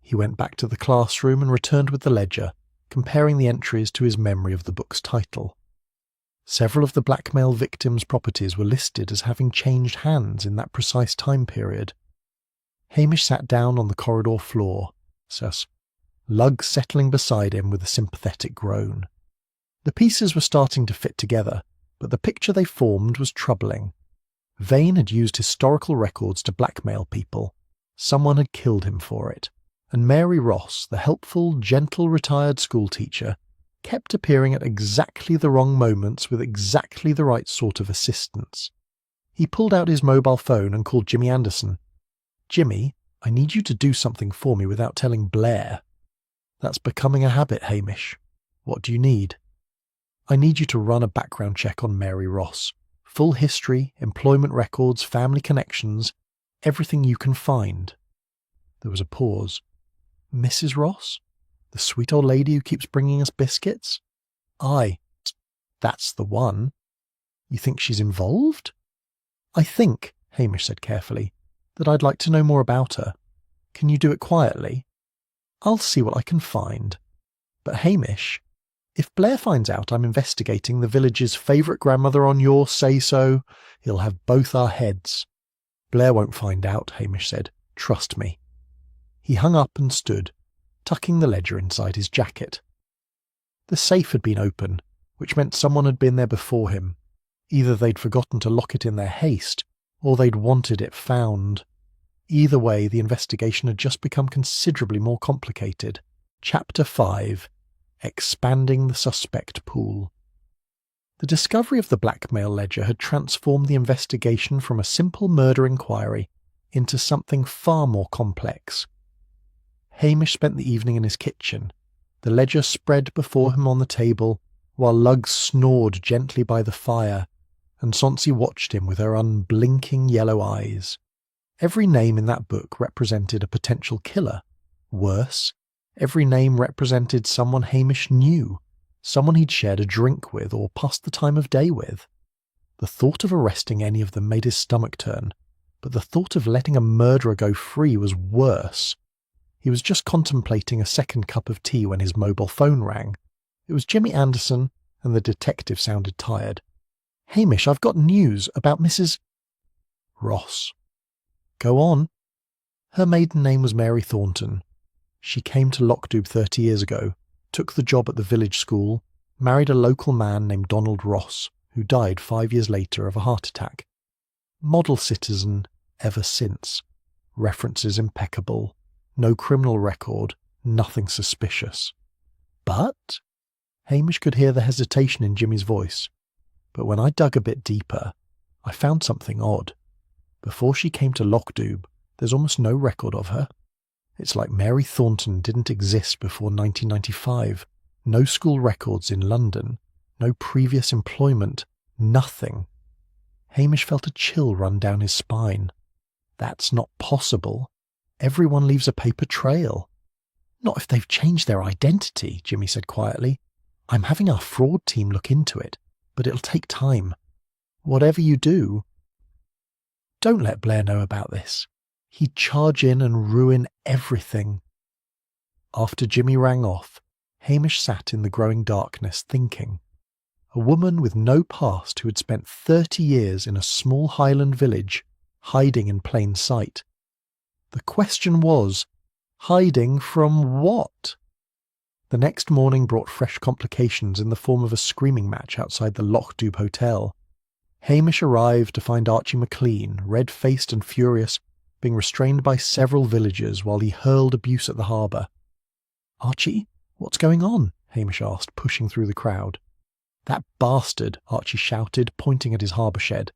He went back to the classroom and returned with the ledger, comparing the entries to his memory of the book's title. Several of the blackmail victims' properties were listed as having changed hands in that precise time period. Hamish sat down on the corridor floor, Lugg settling beside him with a sympathetic groan. The pieces were starting to fit together, but the picture they formed was troubling. Vane had used historical records to blackmail people. Someone had killed him for it, and Mary Ross, the helpful, gentle retired schoolteacher, kept appearing at exactly the wrong moments with exactly the right sort of assistance. He pulled out his mobile phone and called Jimmy Anderson. Jimmy, I need you to do something for me without telling Blair. That's becoming a habit, Hamish. What do you need? I need you to run a background check on Mary Ross. Full history, employment records, family connections, everything you can find. There was a pause. Mrs. Ross? The sweet old lady who keeps bringing us biscuits? Aye, that's the one. You think she's involved? I think, Hamish said carefully, that I'd like to know more about her. Can you do it quietly? I'll see what I can find. But Hamish, if Blair finds out I'm investigating the village's favourite grandmother on your say-so, he'll have both our heads. Blair won't find out, Hamish said. Trust me. He hung up and stood, tucking the ledger inside his jacket. The safe had been open, which meant someone had been there before him. Either they'd forgotten to lock it in their haste, or they'd wanted it found. Either way, the investigation had just become considerably more complicated. Chapter 5. Expanding the suspect pool. The discovery of the blackmail ledger had transformed the investigation from a simple murder inquiry into something far more complex. Hamish spent the evening in his kitchen, the ledger spread before him on the table, while Lugg snored gently by the fire, and Sonsi watched him with her unblinking yellow eyes. Every name in that book represented a potential killer. Worse, every name represented someone Hamish knew, someone he'd shared a drink with or passed the time of day with. The thought of arresting any of them made his stomach turn, but the thought of letting a murderer go free was worse. He was just contemplating a second cup of tea when his mobile phone rang. It was Jimmy Anderson, and the detective sounded tired. Hamish, I've got news about Mrs. Ross. Go on. Her maiden name was Mary Thornton. She came to Lockdube 30 years ago, took the job at the village school, married a local man named Donald Ross, who died 5 years later of a heart attack. Model citizen ever since. References impeccable. No criminal record. Nothing suspicious. But? Hamish could hear the hesitation in Jimmy's voice. But when I dug a bit deeper, I found something odd. Before she came to Lockdube, there's almost no record of her. It's like Mary Thornton didn't exist before 1995. No school records in London. No previous employment. Nothing. Hamish felt a chill run down his spine. That's not possible. Everyone leaves a paper trail. Not if they've changed their identity, Jimmy said quietly. I'm having our fraud team look into it, but it'll take time. Whatever you do, don't let Blair know about this. He'd charge in and ruin everything. After Jimmy rang off, Hamish sat in the growing darkness thinking. A woman with no past who had spent 30 years in a small Highland village, hiding in plain sight. The question was, hiding from what? The next morning brought fresh complications in the form of a screaming match outside the Lockdube Hotel. Hamish arrived to find Archie McLean, red-faced and furious, being restrained by several villagers while he hurled abuse at the harbour. "Archie, what's going on?" Hamish asked, pushing through the crowd. "That bastard," Archie shouted, pointing at his harbour shed.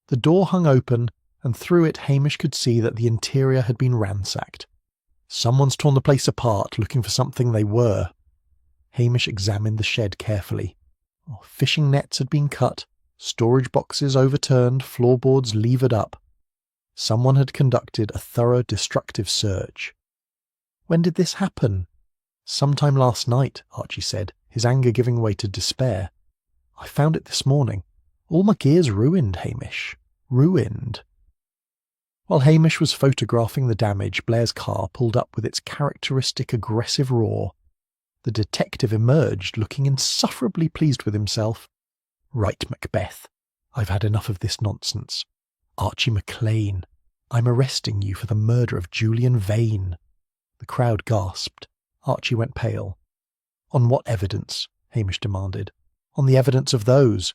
The door hung open, and through it Hamish could see that the interior had been ransacked. Someone's torn the place apart, looking for something they were. Hamish examined the shed carefully. Fishing nets had been cut, storage boxes overturned, floorboards levered up. Someone had conducted a thorough destructive search. "When did this happen?" "Sometime last night," Archie said, his anger giving way to despair. "I found it this morning. All my gear's ruined, Hamish. Ruined." While Hamish was photographing the damage, Blair's car pulled up with its characteristic aggressive roar. The detective emerged, looking insufferably pleased with himself. "Right, Macbeth. I've had enough of this nonsense. Archie McLean, I'm arresting you for the murder of Julian Vane." The crowd gasped. Archie went pale. "On what evidence?" Hamish demanded. "On the evidence of those."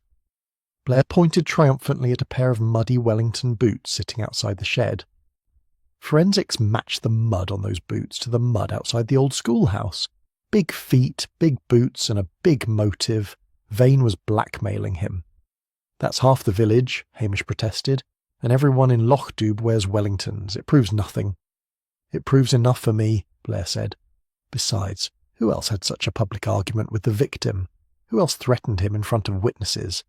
Blair pointed triumphantly at a pair of muddy Wellington boots sitting outside the shed. Forensics matched the mud on those boots to the mud outside the old schoolhouse. Big feet, big boots, and a big motive. Vane was blackmailing him. "That's half the village," Hamish protested, "and everyone in Lockdube wears Wellingtons. It proves nothing." "It proves enough for me," Blair said. "Besides, who else had such a public argument with the victim? Who else threatened him in front of witnesses?"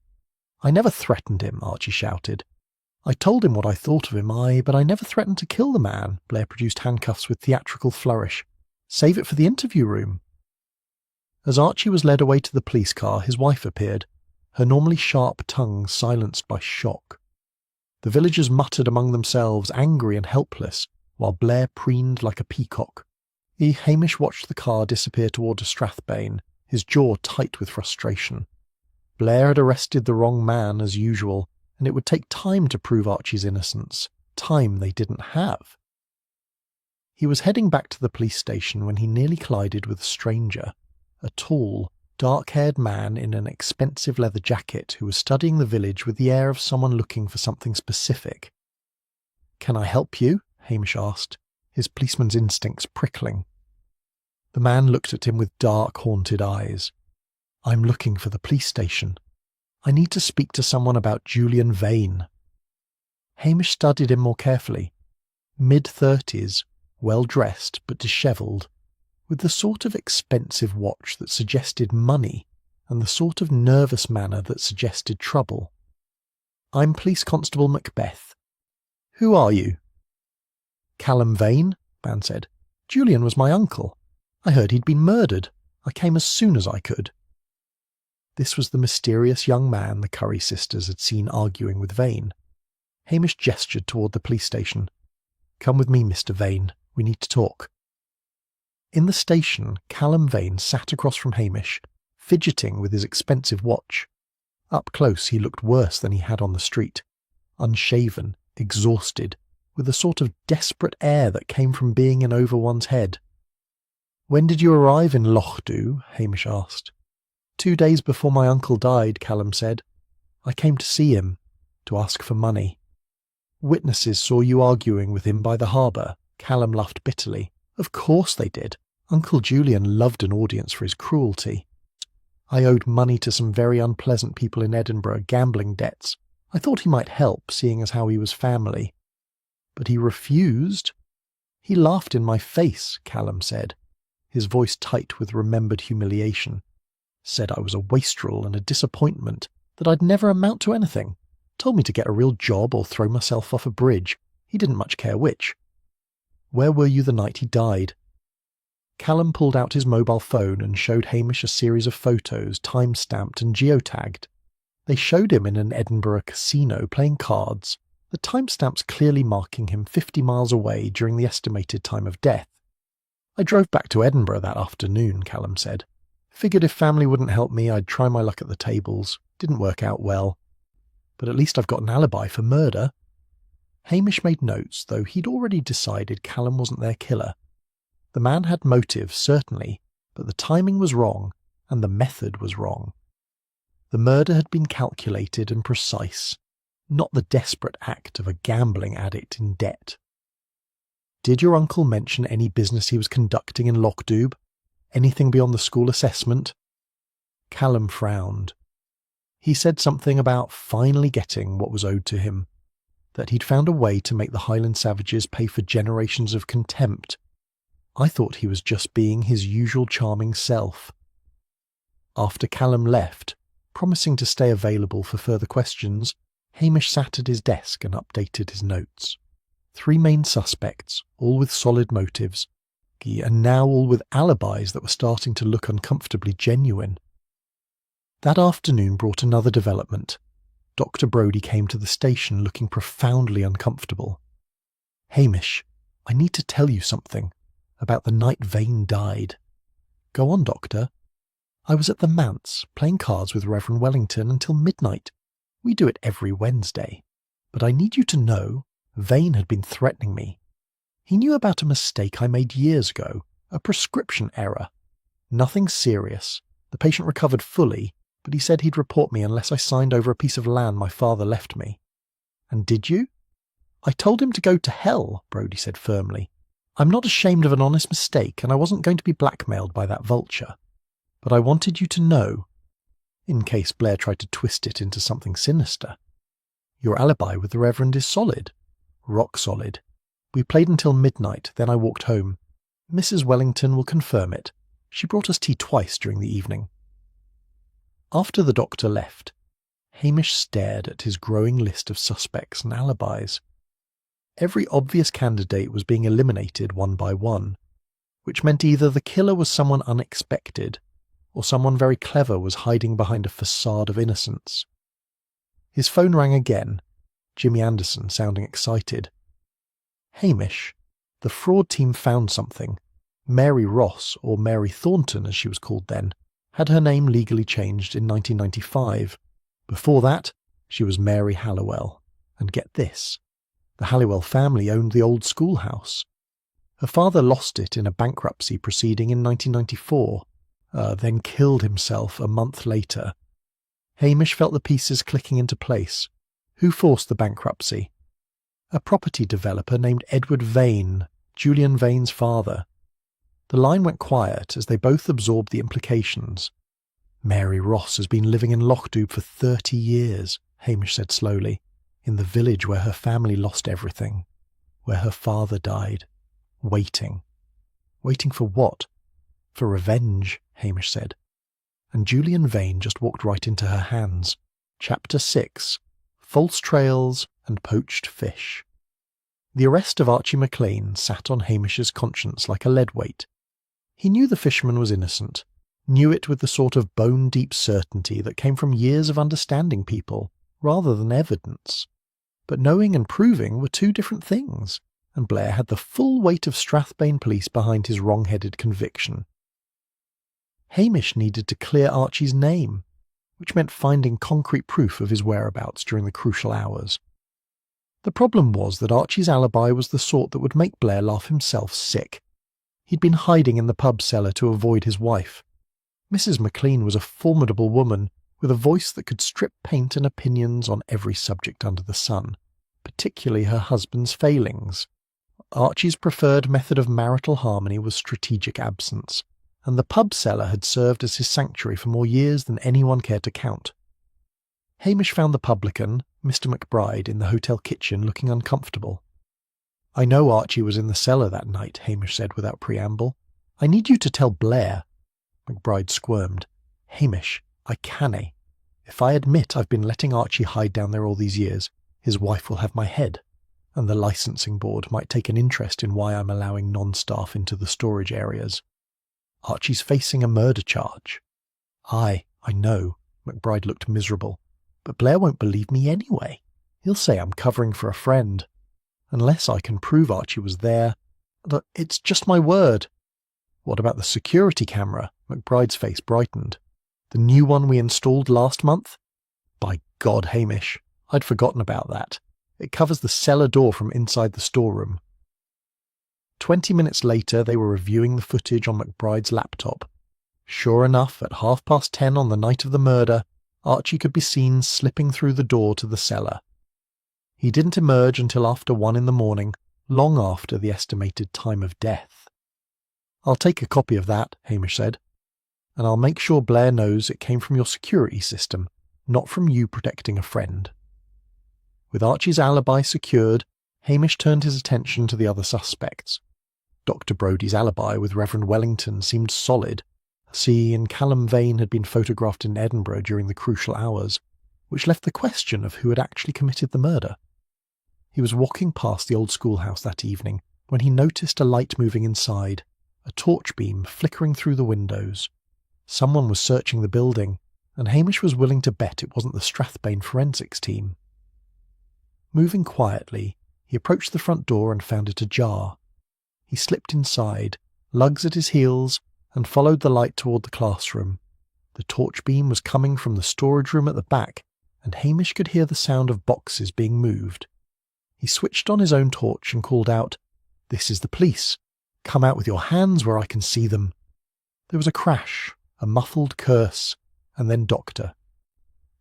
"I never threatened him," Archie shouted. "I told him what I thought of him, but I never threatened to kill the man." Blair produced handcuffs with theatrical flourish. "Save it for the interview room." As Archie was led away to the police car, his wife appeared, her normally sharp tongue silenced by shock. The villagers muttered among themselves, angry and helpless, while Blair preened like a peacock. Hamish watched the car disappear toward Strathbane, his jaw tight with frustration. Blair had arrested the wrong man, as usual, and it would take time to prove Archie's innocence, time they didn't have. He was heading back to the police station when he nearly collided with a stranger, a tall, dark-haired man in an expensive leather jacket who was studying the village with the air of someone looking for something specific. "Can I help you?" Hamish asked, his policeman's instincts prickling. The man looked at him with dark, haunted eyes. "I'm looking for the police station. I need to speak to someone about Julian Vane." Hamish studied him more carefully. Mid-30s, well-dressed but dishevelled, with the sort of expensive watch that suggested money and the sort of nervous manner that suggested trouble. "I'm Police Constable Macbeth." "Who are you?" "Callum Vane," man said. "Julian was my uncle. I heard he'd been murdered. I came as soon as I could." This was the mysterious young man the Curry sisters had seen arguing with Vane. Hamish gestured toward the police station. "Come with me, Mr. Vane. We need to talk." In the station, Callum Vane sat across from Hamish, fidgeting with his expensive watch. Up close he looked worse than he had on the street, unshaven, exhausted, with a sort of desperate air that came from being in over one's head. "When did you arrive in Lochdu?" Hamish asked. 2 days before my uncle died, Callum said. "I came to see him, to ask for money." "Witnesses saw you arguing with him by the harbour." Callum laughed bitterly. "Of course they did. Uncle Julian loved an audience for his cruelty. I owed money to some very unpleasant people in Edinburgh, gambling debts. I thought he might help, seeing as how he was family. But he refused. He laughed in my face," Callum said, his voice tight with remembered humiliation. "Said I was a wastrel and a disappointment, that I'd never amount to anything. Told me to get a real job or throw myself off a bridge. He didn't much care which." "Where were you the night he died?" Callum pulled out his mobile phone and showed Hamish a series of photos, time-stamped and geotagged. They showed him in an Edinburgh casino playing cards, the timestamps clearly marking him 50 miles away during the estimated time of death. "I drove back to Edinburgh that afternoon," Callum said. "Figured if family wouldn't help me, I'd try my luck at the tables. Didn't work out well. But at least I've got an alibi for murder." Hamish made notes, though he'd already decided Callum wasn't their killer. The man had motive, certainly, but the timing was wrong, and the method was wrong. The murder had been calculated and precise, not the desperate act of a gambling addict in debt. "Did your uncle mention any business he was conducting in Lochdoub? Anything beyond the school assessment?" Callum frowned. He said something about finally getting what was owed to him, that he'd found a way to make the Highland Savages pay for generations of contempt. I thought he was just being his usual charming self. After Callum left, promising to stay available for further questions, Hamish sat at his desk and updated his notes. 3 main suspects, all with solid motives, and now all with alibis that were starting to look uncomfortably genuine. That afternoon brought another development. Dr. Brodie came to the station looking profoundly uncomfortable. "Hamish, I need to tell you something about the night Vane died." "Go on, Doctor." "I was at the manse, playing cards with Reverend Wellington until midnight. We do it every Wednesday. But I need you to know, Vane had been threatening me. He knew about a mistake I made years ago, a prescription error. Nothing serious. The patient recovered fully, but he said he'd report me unless I signed over a piece of land my father left me." "And did you?" "I told him to go to hell," Brodie said firmly. "I'm not ashamed of an honest mistake, and I wasn't going to be blackmailed by that vulture. But I wanted you to know, in case Blair tried to twist it into something sinister. Your alibi with the Reverend is solid. Rock solid. We played until midnight, then I walked home. Mrs. Wellington will confirm it. She brought us tea twice during the evening." After the doctor left, Hamish stared at his growing list of suspects and alibis. Every obvious candidate was being eliminated one by one, which meant either the killer was someone unexpected, or someone very clever was hiding behind a facade of innocence. His phone rang again, Jimmy Anderson sounding excited. "Hamish, the fraud team found something. Mary Ross, or Mary Thornton as she was called then, had her name legally changed in 1995. Before that, she was Mary Halliwell. And get this, the Halliwell family owned the old schoolhouse. Her father lost it in a bankruptcy proceeding in 1994, then killed himself a month later." Hamish felt the pieces clicking into place. Who forced the bankruptcy? A property developer named Edward Vane, Julian Vane's father. The line went quiet as they both absorbed the implications. "Mary Ross has been living in Lochdoub for 30 years, Hamish said slowly, "in the village where her family lost everything, where her father died. Waiting. Waiting for what?" "For revenge," Hamish said. And Julian Vane just walked right into her hands. Chapter 6. False Trails and Poached Fish. The arrest of Archie MacLean sat on Hamish's conscience like a lead weight. He knew the fisherman was innocent, knew it with the sort of bone-deep certainty that came from years of understanding people, rather than evidence. But knowing and proving were 2 different things, and Blair had the full weight of Strathbane police behind his wrong-headed conviction. Hamish needed to clear Archie's name, which meant finding concrete proof of his whereabouts during the crucial hours. The problem was that Archie's alibi was the sort that would make Blair laugh himself sick. He'd been hiding in the pub cellar to avoid his wife. Mrs. McLean was a formidable woman with a voice that could strip paint and opinions on every subject under the sun, particularly her husband's failings. Archie's preferred method of marital harmony was strategic absence, and the pub cellar had served as his sanctuary for more years than anyone cared to count. Hamish found the publican, Mr. McBride, in the hotel kitchen looking uncomfortable. "I know Archie was in the cellar that night," Hamish said without preamble. "I need you to tell Blair." McBride squirmed. "Hamish, I cannae. If I admit I've been letting Archie hide down there all these years, his wife will have my head, and the licensing board might take an interest in why I'm allowing non-staff into the storage areas. Archie's facing a murder charge." "I know." McBride looked miserable. "But Blair won't believe me anyway. He'll say I'm covering for a friend. Unless I can prove Archie was there. It's just my word." "What about the security camera?" McBride's face brightened. "The new one we installed last month?" "By God, Hamish, I'd forgotten about that. It covers the cellar door from inside the storeroom." 20 minutes later, they were reviewing the footage on McBride's laptop. Sure enough, at 10:30 on the night of the murder, Archie could be seen slipping through the door to the cellar. He didn't emerge until after 1 in the morning, long after the estimated time of death. "I'll take a copy of that," Hamish said, "and I'll make sure Blair knows it came from your security system, not from you protecting a friend." With Archie's alibi secured, Hamish turned his attention to the other suspects. Dr. Brodie's alibi with Reverend Wellington seemed solid. He and Callum Vane had been photographed in Edinburgh during the crucial hours, which left the question of who had actually committed the murder. He was walking past the old schoolhouse that evening when he noticed a light moving inside, a torch beam flickering through the windows. Someone was searching the building, and Hamish was willing to bet it wasn't the Strathbane forensics team. Moving quietly, he approached the front door and found it ajar. He slipped inside, lugs at his heels, and followed the light toward the classroom. The torch beam was coming from the storage room at the back, and Hamish could hear the sound of boxes being moved. He switched on his own torch and called out, "This is the police. Come out with your hands where I can see them." There was a crash, a muffled curse, and then Doctor.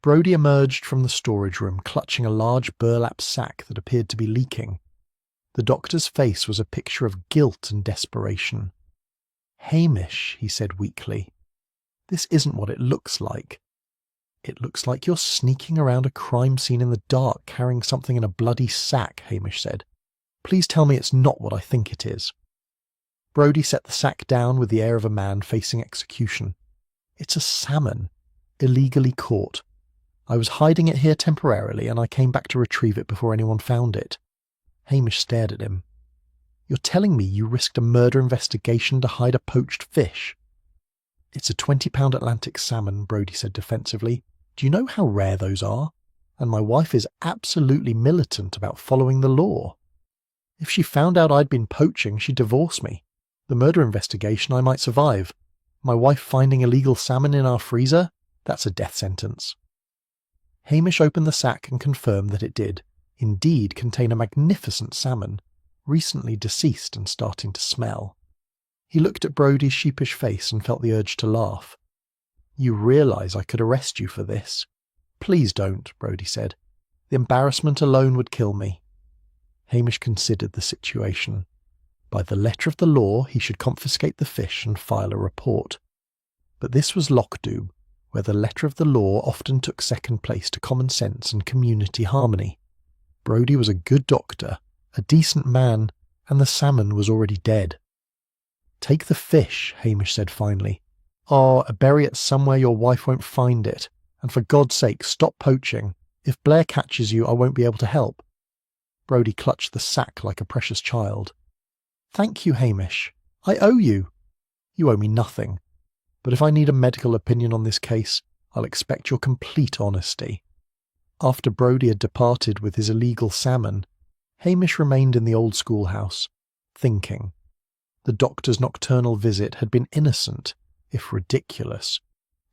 Brodie emerged from the storage room clutching a large burlap sack that appeared to be leaking. The doctor's face was a picture of guilt and desperation. "Hamish," he said weakly, "this isn't what it looks like." "It looks like you're sneaking around a crime scene in the dark carrying something in a bloody sack," Hamish said. "Please tell me it's not what I think it is." Brodie set the sack down with the air of a man facing execution. "It's a salmon, illegally caught. I was hiding it here temporarily, and I came back to retrieve it before anyone found it." Hamish stared at him. "You're telling me you risked a murder investigation to hide a poached fish?" "It's a 20-pound Atlantic salmon," Brodie said defensively. "Do you know how rare those are? And my wife is absolutely militant about following the law. If she found out I'd been poaching, she'd divorce me. The murder investigation I might survive. My wife finding illegal salmon in our freezer? That's a death sentence." Hamish opened the sack and confirmed that it did, indeed, contain a magnificent salmon, recently deceased and starting to smell. He looked at Brodie's sheepish face and felt the urge to laugh. "You realise I could arrest you for this?" "Please don't," Brodie said. "The embarrassment alone would kill me." Hamish considered the situation. By the letter of the law, he should confiscate the fish and file a report. But this was Lochdoom, where the letter of the law often took second place to common sense and community harmony. Brodie was a good doctor, a decent man, and the salmon was already dead. "Take the fish," Hamish said finally. "Oh, bury it somewhere your wife won't find it. And for God's sake, stop poaching. If Blair catches you, I won't be able to help." Brodie clutched the sack like a precious child. "Thank you, Hamish. I owe you." "You owe me nothing. But if I need a medical opinion on this case, I'll expect your complete honesty." After Brodie had departed with his illegal salmon, Hamish remained in the old schoolhouse, thinking. The doctor's nocturnal visit had been innocent, if ridiculous,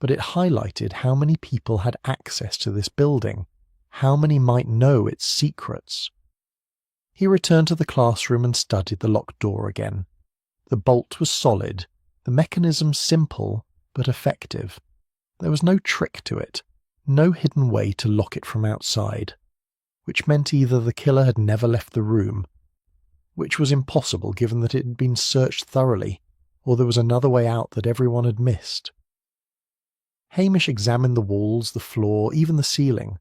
but it highlighted how many people had access to this building, how many might know its secrets. He returned to the classroom and studied the locked door again. The bolt was solid, the mechanism simple but effective. There was no trick to it, no hidden way to lock it from outside, which meant either the killer had never left the room, which was impossible given that it had been searched thoroughly, or there was another way out that everyone had missed. Hamish examined the walls, the floor, even the ceiling.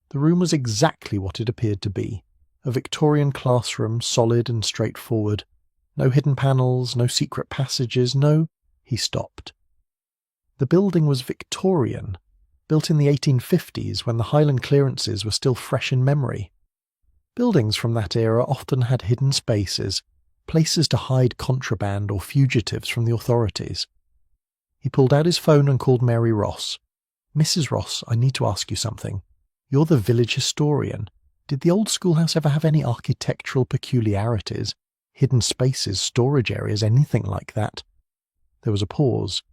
The room was exactly what it appeared to be, a Victorian classroom, solid and straightforward. No hidden panels, no secret passages, no... He stopped. The building was Victorian, built in the 1850s when the Highland clearances were still fresh in memory. Buildings from that era often had hidden spaces, places to hide contraband or fugitives from the authorities. He pulled out his phone and called Mary Ross. "Mrs. Ross, I need to ask you something. You're the village historian. Did the old schoolhouse ever have any architectural peculiarities? Hidden spaces, storage areas, anything like that?" There was a pause.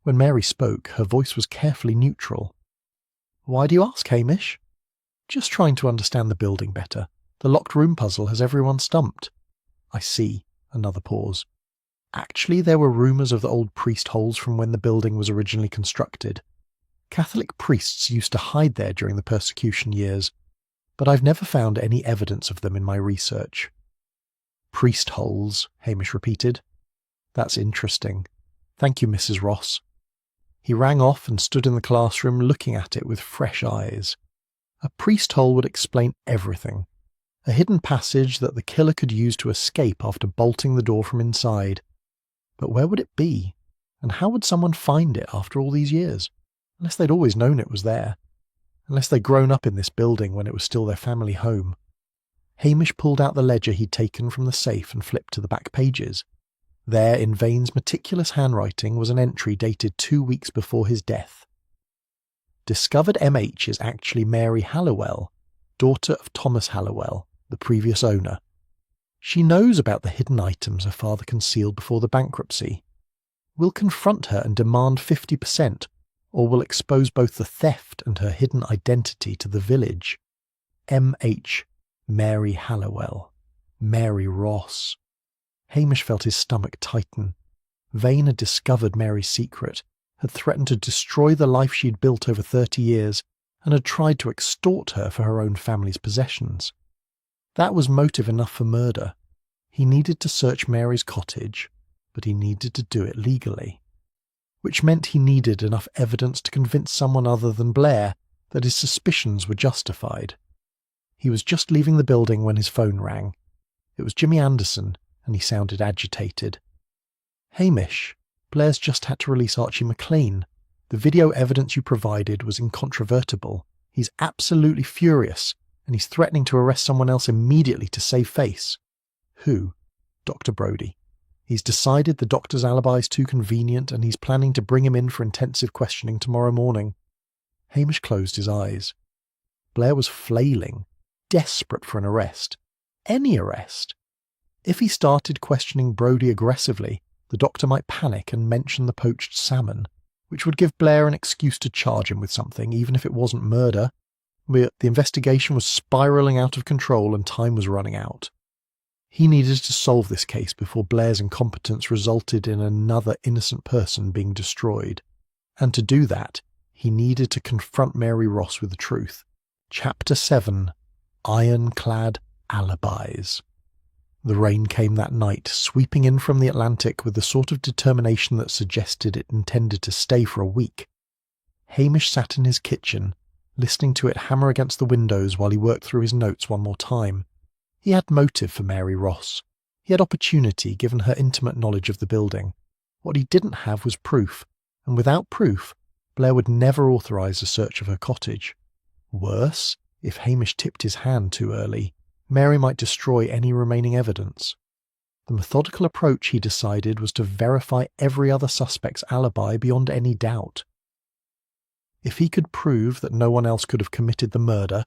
When Mary spoke, her voice was carefully neutral. "Why do you ask, Hamish?" "Just trying to understand the building better. The locked room puzzle has everyone stumped." "I see." Another pause. "Actually, there were rumours of the old priest holes from when the building was originally constructed. Catholic priests used to hide there during the persecution years, but I've never found any evidence of them in my research." "Priest holes," Hamish repeated. "That's interesting. Thank you, Mrs. Ross." He rang off and stood in the classroom looking at it with fresh eyes. A priest hole would explain everything. A hidden passage that the killer could use to escape after bolting the door from inside. But where would it be? And how would someone find it after all these years? Unless they'd always known it was there. Unless they'd grown up in this building when it was still their family home. Hamish pulled out the ledger he'd taken from the safe and flipped to the back pages. There, in Vane's meticulous handwriting, was an entry dated 2 weeks before his death. "Discovered MH is actually Mary Hallowell, daughter of Thomas Hallowell, the previous owner. She knows about the hidden items her father concealed before the bankruptcy. We'll confront her and demand 50%, or we'll expose both the theft and her hidden identity to the village. MH, Mary Hallowell, Mary Ross." Hamish felt his stomach tighten. Vane had discovered Mary's secret, had threatened to destroy the life she'd built over 30 years, and had tried to extort her for her own family's possessions. That was motive enough for murder. He needed to search Mary's cottage, but he needed to do it legally. Which meant he needed enough evidence to convince someone other than Blair that his suspicions were justified. He was just leaving the building when his phone rang. It was Jimmy Anderson, and he sounded agitated. "Hamish, Blair's just had to release Archie McLean. The video evidence you provided was incontrovertible. He's absolutely furious, and he's threatening to arrest someone else immediately to save face." "Who?" "Dr. Brodie. He's decided the doctor's alibi is too convenient, and he's planning to bring him in for intensive questioning tomorrow morning." Hamish closed his eyes. Blair was flailing, desperate for an arrest. Any arrest. If he started questioning Brodie aggressively, the doctor might panic and mention the poached salmon, which would give Blair an excuse to charge him with something, even if it wasn't murder. But the investigation was spiralling out of control and time was running out. He needed to solve this case before Blair's incompetence resulted in another innocent person being destroyed. And to do that, he needed to confront Mary Ross with the truth. Chapter 7. Ironclad Alibis. The rain came that night, sweeping in from the Atlantic with the sort of determination that suggested it intended to stay for a week. Hamish sat in his kitchen, listening to it hammer against the windows while he worked through his notes one more time. He had motive for Mary Ross. He had opportunity, given her intimate knowledge of the building. What he didn't have was proof, and without proof, Blair would never authorise a search of her cottage. Worse, if Hamish tipped his hand too early, Mary might destroy any remaining evidence. The methodical approach, he decided, was to verify every other suspect's alibi beyond any doubt. If he could prove that no one else could have committed the murder,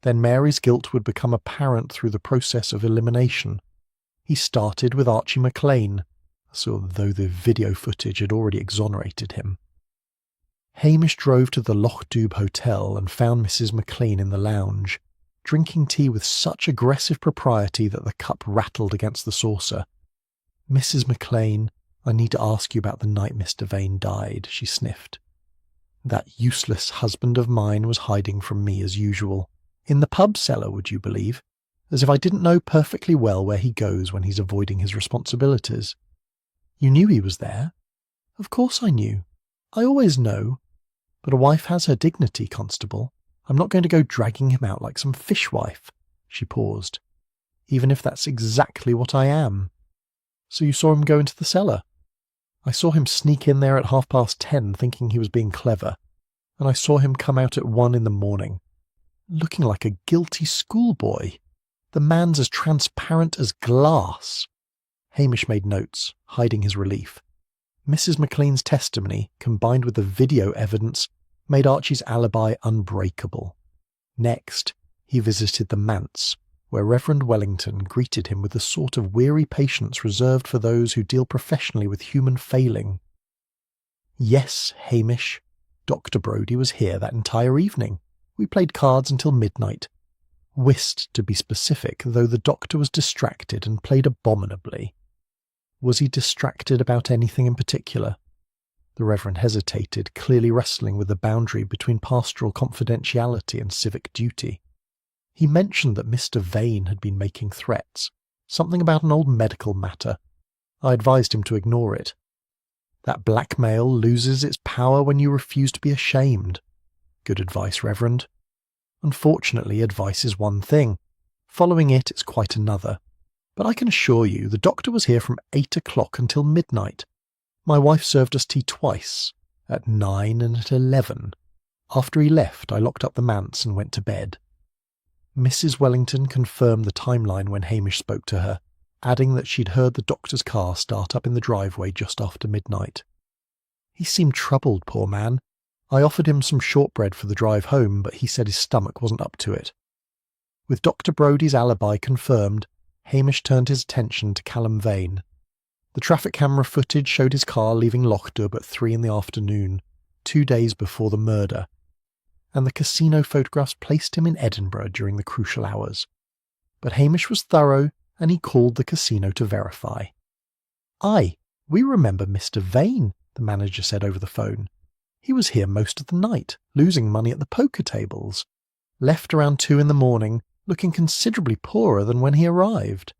then Mary's guilt would become apparent through the process of elimination. He started with Archie McLean, so though the video footage had already exonerated him. Hamish drove to the Loch Dubh Hotel and found Mrs. McLean in the lounge, drinking tea with such aggressive propriety that the cup rattled against the saucer. "Mrs. McLean, I need to ask you about the night Mr. Vane died," she sniffed. "That useless husband of mine was hiding from me as usual. In the pub cellar, would you believe? As if I didn't know perfectly well where he goes when he's avoiding his responsibilities." "You knew he was there?" "Of course I knew. I always know. But a wife has her dignity, Constable. I'm not going to go dragging him out like some fishwife." She paused. "Even if that's exactly what I am." "So you saw him go into the cellar?" "I saw him sneak in there at 10:30 thinking he was being clever, and I saw him come out at 1 a.m, looking like a guilty schoolboy. The man's as transparent as glass." Hamish made notes, hiding his relief. Mrs. McLean's testimony, combined with the video evidence, made Archie's alibi unbreakable. Next, he visited the manse, where Reverend Wellington greeted him with the sort of weary patience reserved for those who deal professionally with human failing. "Yes, Hamish. Dr. Brodie was here that entire evening. We played cards until midnight. Whist, to be specific, though the doctor was distracted and played abominably." "Was he distracted about anything in particular?" The Reverend hesitated, clearly wrestling with the boundary between pastoral confidentiality and civic duty. "He mentioned that Mr. Vane had been making threats, something about an old medical matter. I advised him to ignore it. That blackmail loses its power when you refuse to be ashamed." "Good advice, Reverend." "Unfortunately, advice is one thing. Following it is quite another. But I can assure you the doctor was here from 8 o'clock until midnight. My wife served us tea twice, at 9 and at 11. After he left, I locked up the manse and went to bed." Mrs. Wellington confirmed the timeline when Hamish spoke to her, adding that she'd heard the doctor's car start up in the driveway just after midnight. "He seemed troubled, poor man. I offered him some shortbread for the drive home, but he said his stomach wasn't up to it." With Dr. Brodie's alibi confirmed, Hamish turned his attention to Callum Vane. The traffic camera footage showed his car leaving Lochdoub at 3 p.m, 2 days before the murder, and the casino photographs placed him in Edinburgh during the crucial hours. But Hamish was thorough, and he called the casino to verify. "Aye, we remember Mr. Vane," the manager said over the phone. "He was here most of the night, losing money at the poker tables. Left around 2 a.m, looking considerably poorer than when he arrived."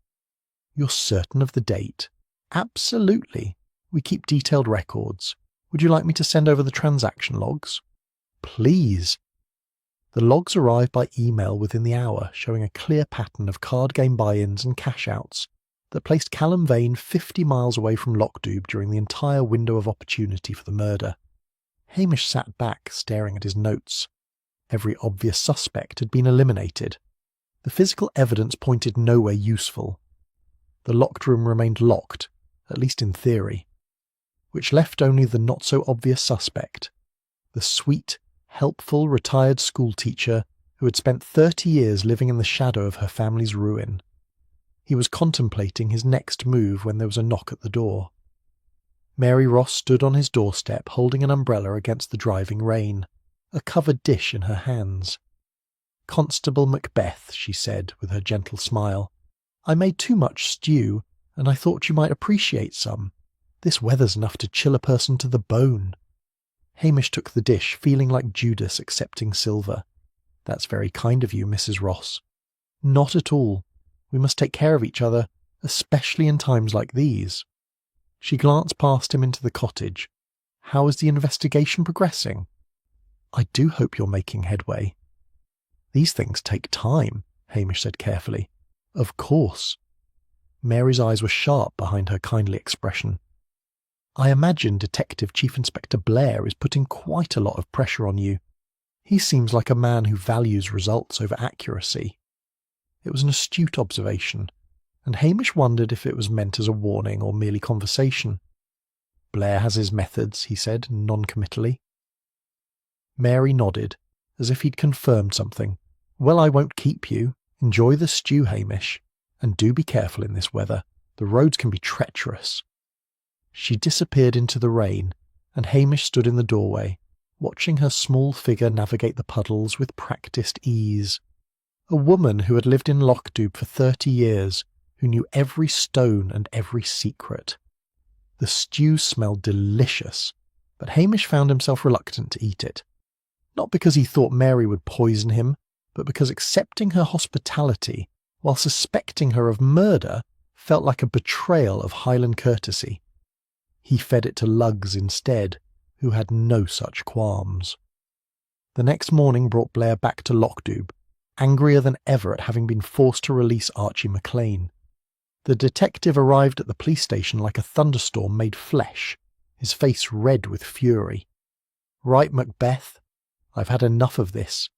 "You're certain of the date?" "Absolutely. We keep detailed records. Would you like me to send over the transaction logs?" "Please." The logs arrived by email within the hour, showing a clear pattern of card game buy-ins and cash-outs that placed Callum Vane 50 miles away from Lochdoub during the entire window of opportunity for the murder. Hamish sat back, staring at his notes. Every obvious suspect had been eliminated. The physical evidence pointed nowhere useful. The locked room remained locked, at least in theory, which left only the not-so-obvious suspect, the sweet, helpful retired schoolteacher who had spent 30 years living in the shadow of her family's ruin. He was contemplating his next move when there was a knock at the door. Mary Ross stood on his doorstep holding an umbrella against the driving rain, a covered dish in her hands. "Constable Macbeth," she said with her gentle smile. "I made too much stew, and I thought you might appreciate some. This weather's enough to chill a person to the bone." Hamish took the dish, feeling like Judas accepting silver. "That's very kind of you, Mrs. Ross." "Not at all. We must take care of each other, especially in times like these." She glanced past him into the cottage. "How is the investigation progressing?" "I do hope you're making headway." "These things take time," Hamish said carefully. "Of course." Mary's eyes were sharp behind her kindly expression. "I imagine Detective Chief Inspector Blair is putting quite a lot of pressure on you. He seems like a man who values results over accuracy." It was an astute observation, and Hamish wondered if it was meant as a warning or merely conversation. "Blair has his methods," he said, non-committally. Mary nodded, as if he'd confirmed something. "Well, I won't keep you. Enjoy the stew, Hamish. And do be careful in this weather. The roads can be treacherous." She disappeared into the rain, and Hamish stood in the doorway, watching her small figure navigate the puddles with practised ease. A woman who had lived in Lochdoub for 30 years, who knew every stone and every secret. The stew smelled delicious, but Hamish found himself reluctant to eat it. Not because he thought Mary would poison him, but because accepting her hospitality while suspecting her of murder felt like a betrayal of Highland courtesy. He fed it to lugs instead, who had no such qualms. The next morning brought Blair back to Lochdoub, angrier than ever at having been forced to release Archie MacLean. The detective arrived at the police station like a thunderstorm made flesh, his face red with fury. "Right, Macbeth, I've had enough of this.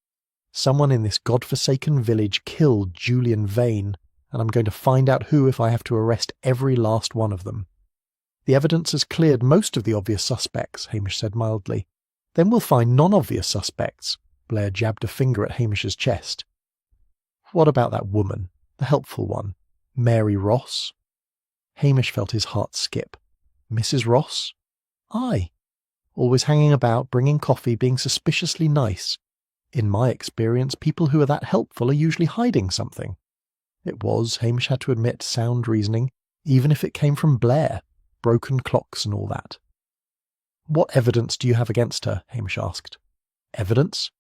Someone in this godforsaken village killed Julian Vane, and I'm going to find out who if I have to arrest every last one of them." "The evidence has cleared most of the obvious suspects," Hamish said mildly. "Then we'll find non-obvious suspects." Blair jabbed a finger at Hamish's chest. "What about that woman, the helpful one? Mary Ross?" Hamish felt his heart skip. "Mrs. Ross?" "Aye. Always hanging about, bringing coffee, being suspiciously nice. In my experience, people who are that helpful are usually hiding something." It was, Hamish had to admit, sound reasoning, even if it came from Blair. Broken clocks and all that. "What evidence do you have against her?" Hamish asked. "Evidence?"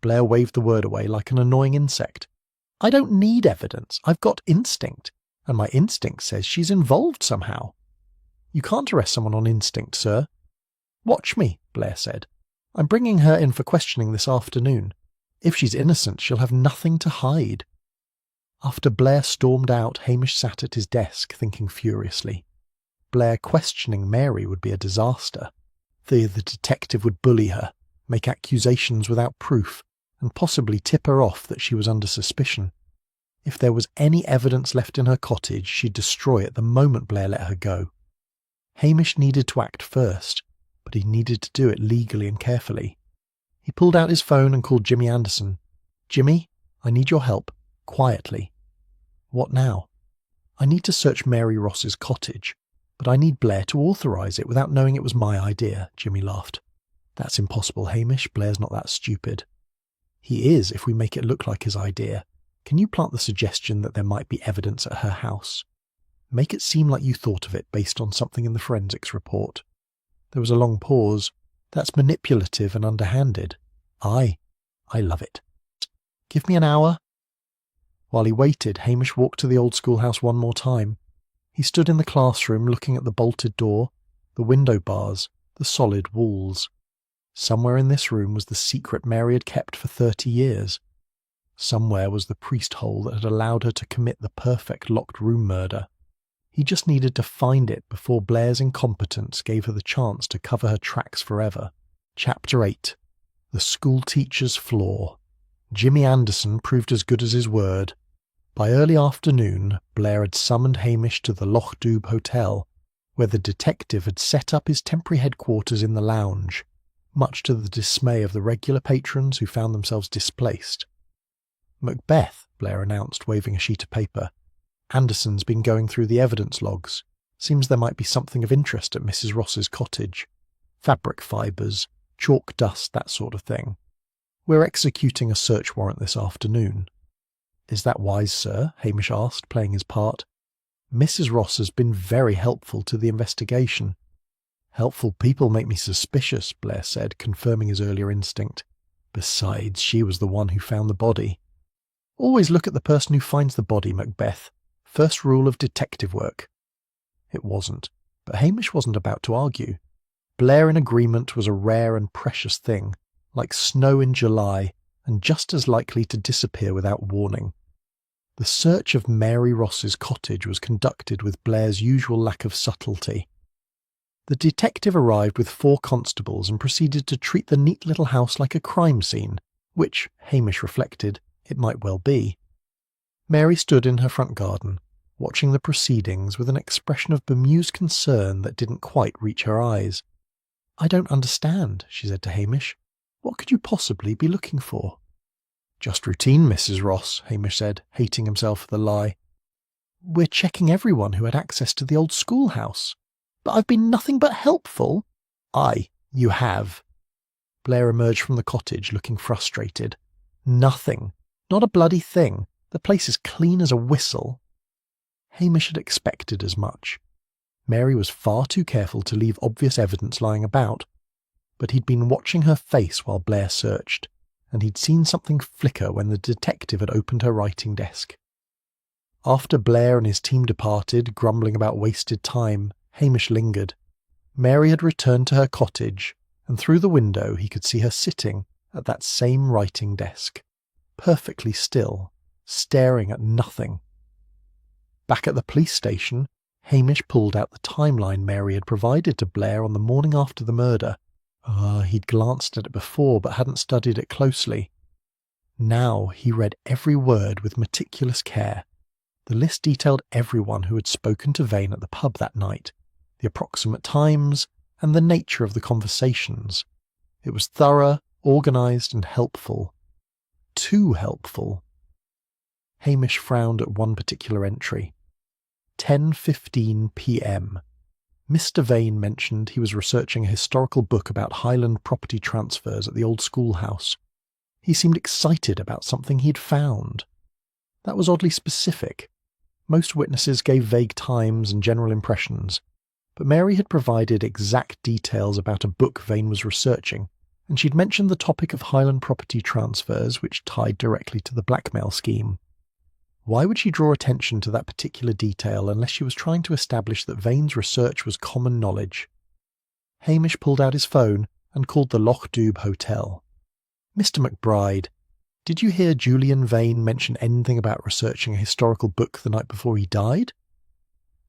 Blair waved the word away like an annoying insect. "I don't need evidence. I've got instinct, and my instinct says she's involved somehow." "You can't arrest someone on instinct, sir." "Watch me," Blair said. "I'm bringing her in for questioning this afternoon. If she's innocent, she'll have nothing to hide." After Blair stormed out, Hamish sat at his desk, thinking furiously. Blair questioning Mary would be a disaster. The detective would bully her, make accusations without proof, and possibly tip her off that she was under suspicion. If there was any evidence left in her cottage, she'd destroy it the moment Blair let her go. Hamish needed to act first, but he needed to do it legally and carefully. He pulled out his phone and called Jimmy Anderson. "Jimmy, I need your help. Quietly." "What now?" "I need to search Mary Ross's cottage, but I need Blair to authorise it without knowing it was my idea," Jimmy laughed. "That's impossible, Hamish. Blair's not that stupid." "He is, if we make it look like his idea. Can you plant the suggestion that there might be evidence at her house? Make it seem like you thought of it based on something in the forensics report." There was a long pause. "That's manipulative and underhanded." "Aye, I love it. Give me an hour." While he waited, Hamish walked to the old schoolhouse one more time. He stood in the classroom looking at the bolted door, the window bars, the solid walls. Somewhere in this room was the secret Mary had kept for 30 years. Somewhere was the priest hole that had allowed her to commit the perfect locked room murder. He just needed to find it before Blair's incompetence gave her the chance to cover her tracks forever. Chapter 8. The School Teacher's Flaw. Jimmy Anderson proved as good as his word. By early afternoon, Blair had summoned Hamish to the Lochdoub Hotel, where the detective had set up his temporary headquarters in the lounge, much to the dismay of the regular patrons who found themselves displaced. "Macbeth," Blair announced, waving a sheet of paper. "Anderson's been going through the evidence logs. Seems there might be something of interest at Mrs. Ross's cottage. Fabric fibres, chalk dust, that sort of thing. We're executing a search warrant this afternoon." "Is that wise, sir?" Hamish asked, playing his part. "Mrs. Ross has been very helpful to the investigation." "Helpful people make me suspicious," Blair said, confirming his earlier instinct. "Besides, she was the one who found the body." "Always look at the person who finds the body, Macbeth. First rule of detective work." It wasn't, but Hamish wasn't about to argue. Blair in agreement was a rare and precious thing, like snow in July, and just as likely to disappear without warning. The search of Mary Ross's cottage was conducted with Blair's usual lack of subtlety. The detective arrived with 4 constables and proceeded to treat the neat little house like a crime scene, which, Hamish reflected, it might well be. Mary stood in her front garden, watching the proceedings with an expression of bemused concern that didn't quite reach her eyes. "I don't understand," she said to Hamish. "What could you possibly be looking for?" "Just routine, Mrs. Ross," Hamish said, hating himself for the lie. "We're checking everyone who had access to the old schoolhouse." "But I've been nothing but helpful." "Aye, you have." Blair emerged from the cottage looking frustrated. "Nothing. Not a bloody thing. The place is clean as a whistle." Hamish had expected as much. Mary was far too careful to leave obvious evidence lying about, but he'd been watching her face while Blair searched, and he'd seen something flicker when the detective had opened her writing desk. After Blair and his team departed, grumbling about wasted time, Hamish lingered. Mary had returned to her cottage, and through the window he could see her sitting at that same writing desk, perfectly still, staring at nothing. Back at the police station, Hamish pulled out the timeline Mary had provided to Blair on the morning after the murder. He'd glanced at it before but hadn't studied it closely. Now he read every word with meticulous care. The list detailed everyone who had spoken to Vane at the pub that night, the approximate times, and the nature of the conversations. It was thorough, organised, and helpful. Too helpful. Hamish frowned at one particular entry. 10:15 p.m. Mr. Vane mentioned he was researching a historical book about Highland property transfers at the old schoolhouse. He seemed excited about something he'd found. That was oddly specific. Most witnesses gave vague times and general impressions, but Mary had provided exact details about a book Vane was researching, and she'd mentioned the topic of Highland property transfers, which tied directly to the blackmail scheme. Why would she draw attention to that particular detail unless she was trying to establish that Vane's research was common knowledge? Hamish pulled out his phone and called the Loch Dubh Hotel. "Mr. McBride, did you hear Julian Vane mention anything about researching a historical book the night before he died?"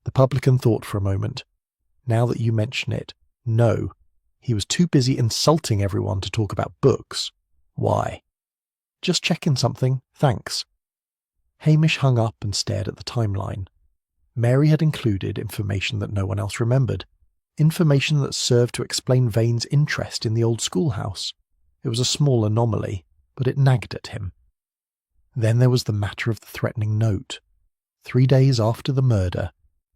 The publican thought for a moment. "Now that you mention it, no. He was too busy insulting everyone to talk about books. Why?" "Just checking something, thanks." Hamish hung up and stared at the timeline. Mary had included information that no one else remembered, information that served to explain Vane's interest in the old schoolhouse. It was a small anomaly, but it nagged at him. Then there was the matter of the threatening note. 3 days after the murder,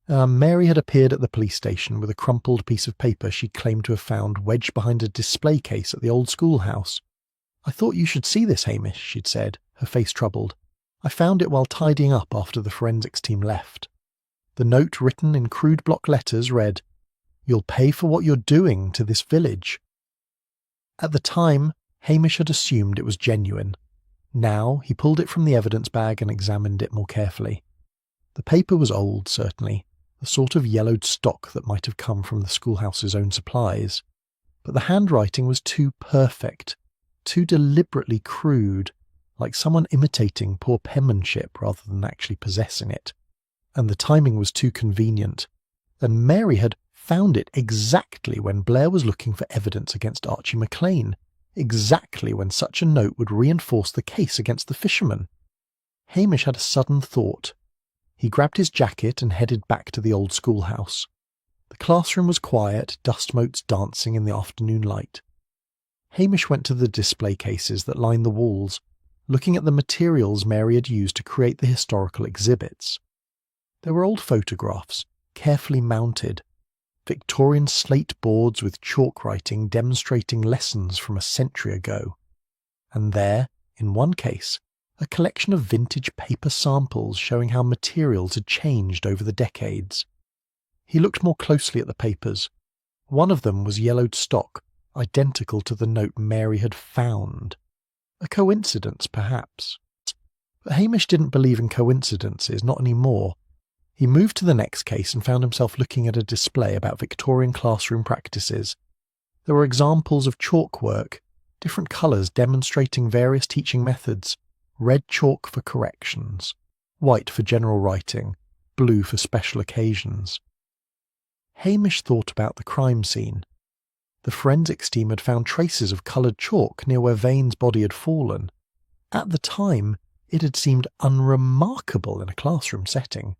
Mary had appeared at the police station with a crumpled piece of paper she claimed to have found wedged behind a display case at the old schoolhouse. "I thought you should see this, Hamish," she'd said, her face troubled. "I found it while tidying up after the forensics team left." The note, written in crude block letters, read, "You'll pay for what you're doing to this village." At the time, Hamish had assumed it was genuine. Now he pulled it from the evidence bag and examined it more carefully. The paper was old, certainly, the sort of yellowed stock that might have come from the schoolhouse's own supplies. But the handwriting was too perfect, too deliberately crude, like someone imitating poor penmanship rather than actually possessing it. And the timing was too convenient. And Mary had found it exactly when Blair was looking for evidence against Archie MacLean, exactly when such a note would reinforce the case against the fisherman. Hamish had a sudden thought. He grabbed his jacket and headed back to the old schoolhouse. The classroom was quiet, dust motes dancing in the afternoon light. Hamish went to the display cases that lined the walls, looking at the materials Mary had used to create the historical exhibits. There were old photographs, carefully mounted, Victorian slate boards with chalk writing demonstrating lessons from a century ago. And there, in one case, a collection of vintage paper samples showing how materials had changed over the decades. He looked more closely at the papers. One of them was yellowed stock, identical to the note Mary had found. A coincidence, perhaps. But Hamish didn't believe in coincidences, not anymore. He moved to the next case and found himself looking at a display about Victorian classroom practices. There were examples of chalk work, different colours demonstrating various teaching methods, red chalk for corrections, white for general writing, blue for special occasions. Hamish thought about the crime scene. The forensics team had found traces of coloured chalk near where Vane's body had fallen. At the time, it had seemed unremarkable in a classroom setting.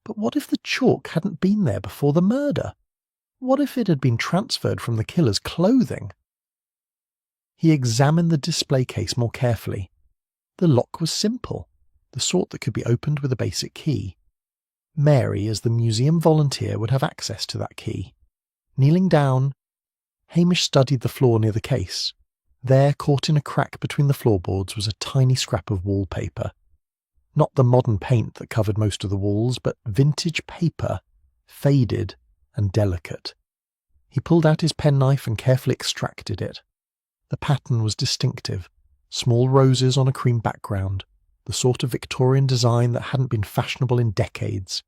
But what if the chalk hadn't been there before the murder? What if it had been transferred from the killer's clothing? He examined the display case more carefully. The lock was simple, the sort that could be opened with a basic key. Mary, as the museum volunteer, would have access to that key. Kneeling down, Hamish studied the floor near the case. There, caught in a crack between the floorboards, was a tiny scrap of wallpaper. Not the modern paint that covered most of the walls, but vintage paper, faded and delicate. He pulled out his penknife and carefully extracted it. The pattern was distinctive, small roses on a cream background, the sort of Victorian design that hadn't been fashionable in decades.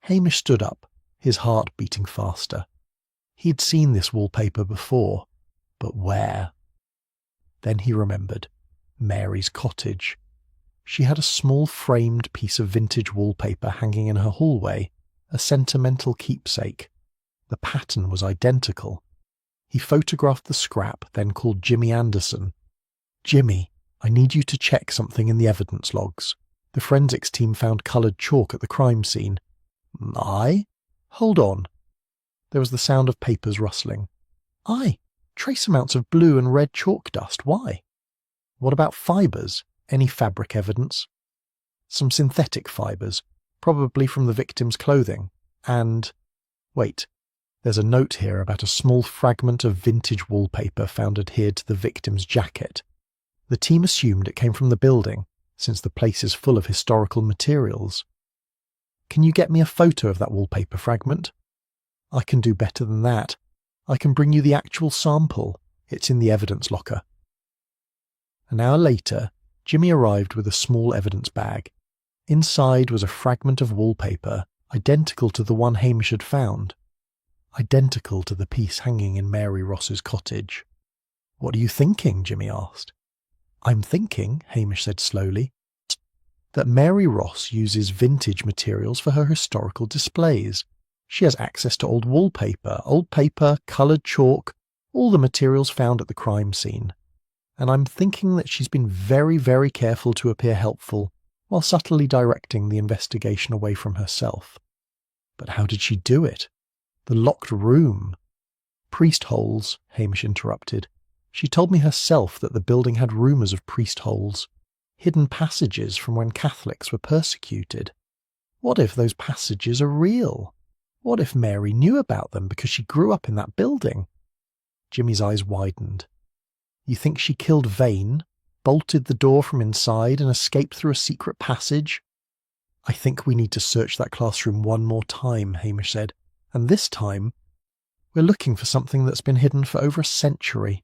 Hamish stood up, his heart beating faster. He'd seen this wallpaper before, but where? Then he remembered. Mary's cottage. She had a small framed piece of vintage wallpaper hanging in her hallway, a sentimental keepsake. The pattern was identical. He photographed the scrap, then called Jimmy Anderson. "Jimmy, I need you to check something in the evidence logs. The forensics team found coloured chalk at the crime scene." "Aye? Hold on." There was the sound of papers rustling. "Aye, trace amounts of blue and red chalk dust. Why?" "What about fibres? Any fabric evidence?" "Some synthetic fibres, probably from the victim's clothing. And... wait, there's a note here about a small fragment of vintage wallpaper found adhered to the victim's jacket. The team assumed it came from the building, since the place is full of historical materials." "Can you get me a photo of that wallpaper fragment?" "I can do better than that. I can bring you the actual sample. It's in the evidence locker." An hour later, Jimmy arrived with a small evidence bag. Inside was a fragment of wallpaper identical to the one Hamish had found. Identical to the piece hanging in Mary Ross's cottage. "What are you thinking?" Jimmy asked. "I'm thinking," Hamish said slowly, "that Mary Ross uses vintage materials for her historical displays. She has access to old paper, coloured chalk, all the materials found at the crime scene. And I'm thinking that she's been very, very careful to appear helpful, while subtly directing the investigation away from herself. But how did she do it? The locked room." "Priest holes," Hamish interrupted. "She told me herself that the building had rumours of priest holes, hidden passages from when Catholics were persecuted. What if those passages are real? What if Mary knew about them because she grew up in that building?" Jimmy's eyes widened. "You think she killed Vane, bolted the door from inside, and escaped through a secret passage?" "I think we need to search that classroom one more time," Hamish said. "And this time, we're looking for something that's been hidden for over a century."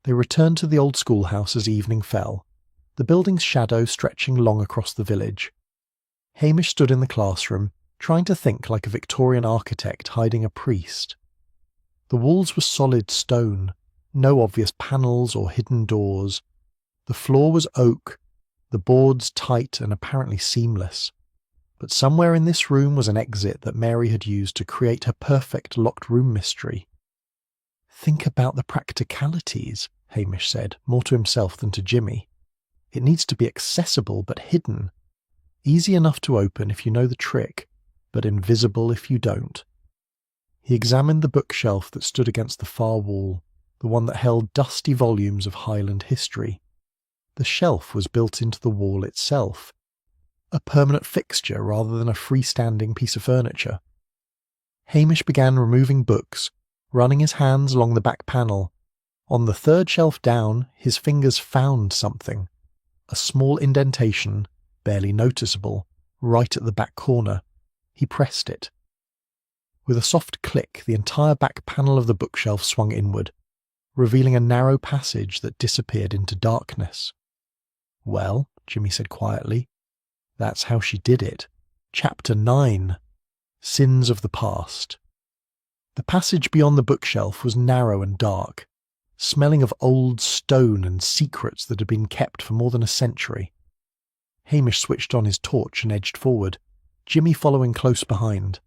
They returned to the old schoolhouse as evening fell, the building's shadow stretching long across the village. Hamish stood in the classroom, trying to think like a Victorian architect hiding a priest. The walls were solid stone, no obvious panels or hidden doors. The floor was oak, the boards tight and apparently seamless. But somewhere in this room was an exit that Mary had used to create her perfect locked room mystery. "Think about the practicalities," Hamish said, more to himself than to Jimmy. "It needs to be accessible but hidden. Easy enough to open if you know the trick, but invisible if you don't." He examined the bookshelf that stood against the far wall, the one that held dusty volumes of Highland history. The shelf was built into the wall itself, a permanent fixture rather than a freestanding piece of furniture. Hamish began removing books, running his hands along the back panel. On the third shelf down, his fingers found something. A small indentation, barely noticeable, right at the back corner. He pressed it. With a soft click, the entire back panel of the bookshelf swung inward, revealing a narrow passage that disappeared into darkness. "Well," Jimmy said quietly, "that's how she did it. Chapter 9. Sins of the Past." The passage beyond the bookshelf was narrow and dark, smelling of old stone and secrets that had been kept for more than a century. Hamish switched on his torch and edged forward, Jimmy following close behind.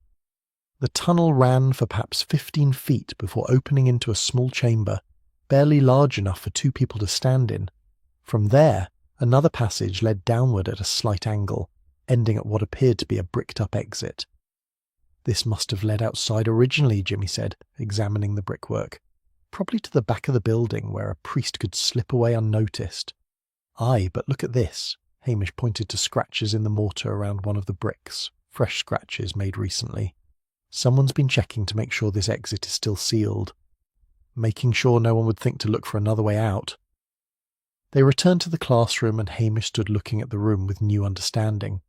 The tunnel ran for perhaps 15 feet before opening into a small chamber, barely large enough for 2 people to stand in. From there, another passage led downward at a slight angle, ending at what appeared to be a bricked-up exit. "This must have led outside originally," Jimmy said, examining the brickwork. "Probably to the back of the building, where a priest could slip away unnoticed." "Aye, but look at this." Hamish pointed to scratches in the mortar around one of the bricks, fresh scratches made recently. "Someone's been checking to make sure this exit is still sealed. Making sure no one would think to look for another way out." They returned to the classroom and Hamish stood looking at the room with new understanding.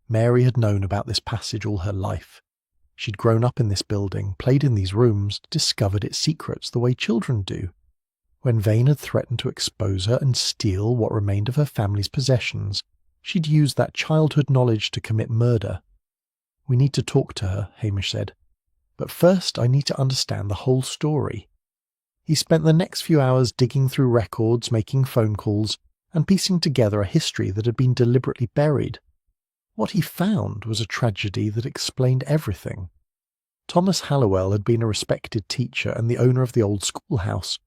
Mary had known about this passage all her life. She'd grown up in this building, played in these rooms, discovered its secrets the way children do. When Vane had threatened to expose her and steal what remained of her family's possessions, she'd used that childhood knowledge to commit murder. "We need to talk to her," Hamish said. "But first I need to understand the whole story." He spent the next few hours digging through records, making phone calls, and piecing together a history that had been deliberately buried. What he found was a tragedy that explained everything. Thomas Hallowell had been a respected teacher and the owner of the old schoolhouse,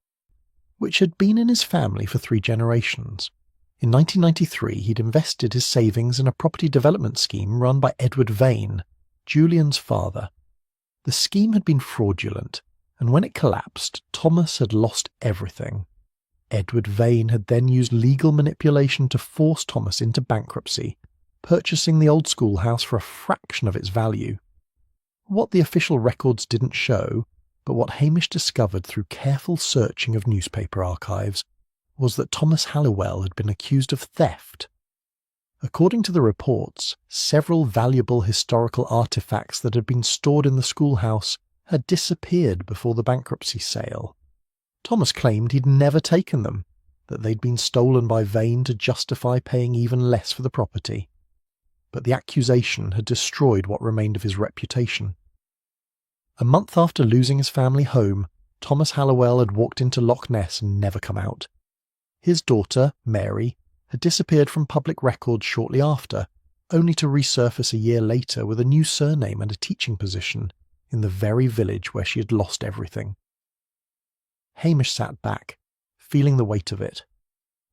which had been in his family for 3 generations. In 1993, he'd invested his savings in a property development scheme run by Edward Vane, Julian's father. The scheme had been fraudulent, and when it collapsed, Thomas had lost everything. Edward Vane had then used legal manipulation to force Thomas into bankruptcy, purchasing the old schoolhouse for a fraction of its value. What the official records didn't show, but what Hamish discovered through careful searching of newspaper archives, was that Thomas Hallowell had been accused of theft. According to the reports, several valuable historical artefacts that had been stored in the schoolhouse had disappeared before the bankruptcy sale. Thomas claimed he'd never taken them, that they'd been stolen by Vane to justify paying even less for the property. But the accusation had destroyed what remained of his reputation. A month after losing his family home, Thomas Hallowell had walked into Loch Ness and never come out. His daughter, Mary, had disappeared from public records shortly after, only to resurface a year later with a new surname and a teaching position in the very village where she had lost everything. Hamish sat back, feeling the weight of it.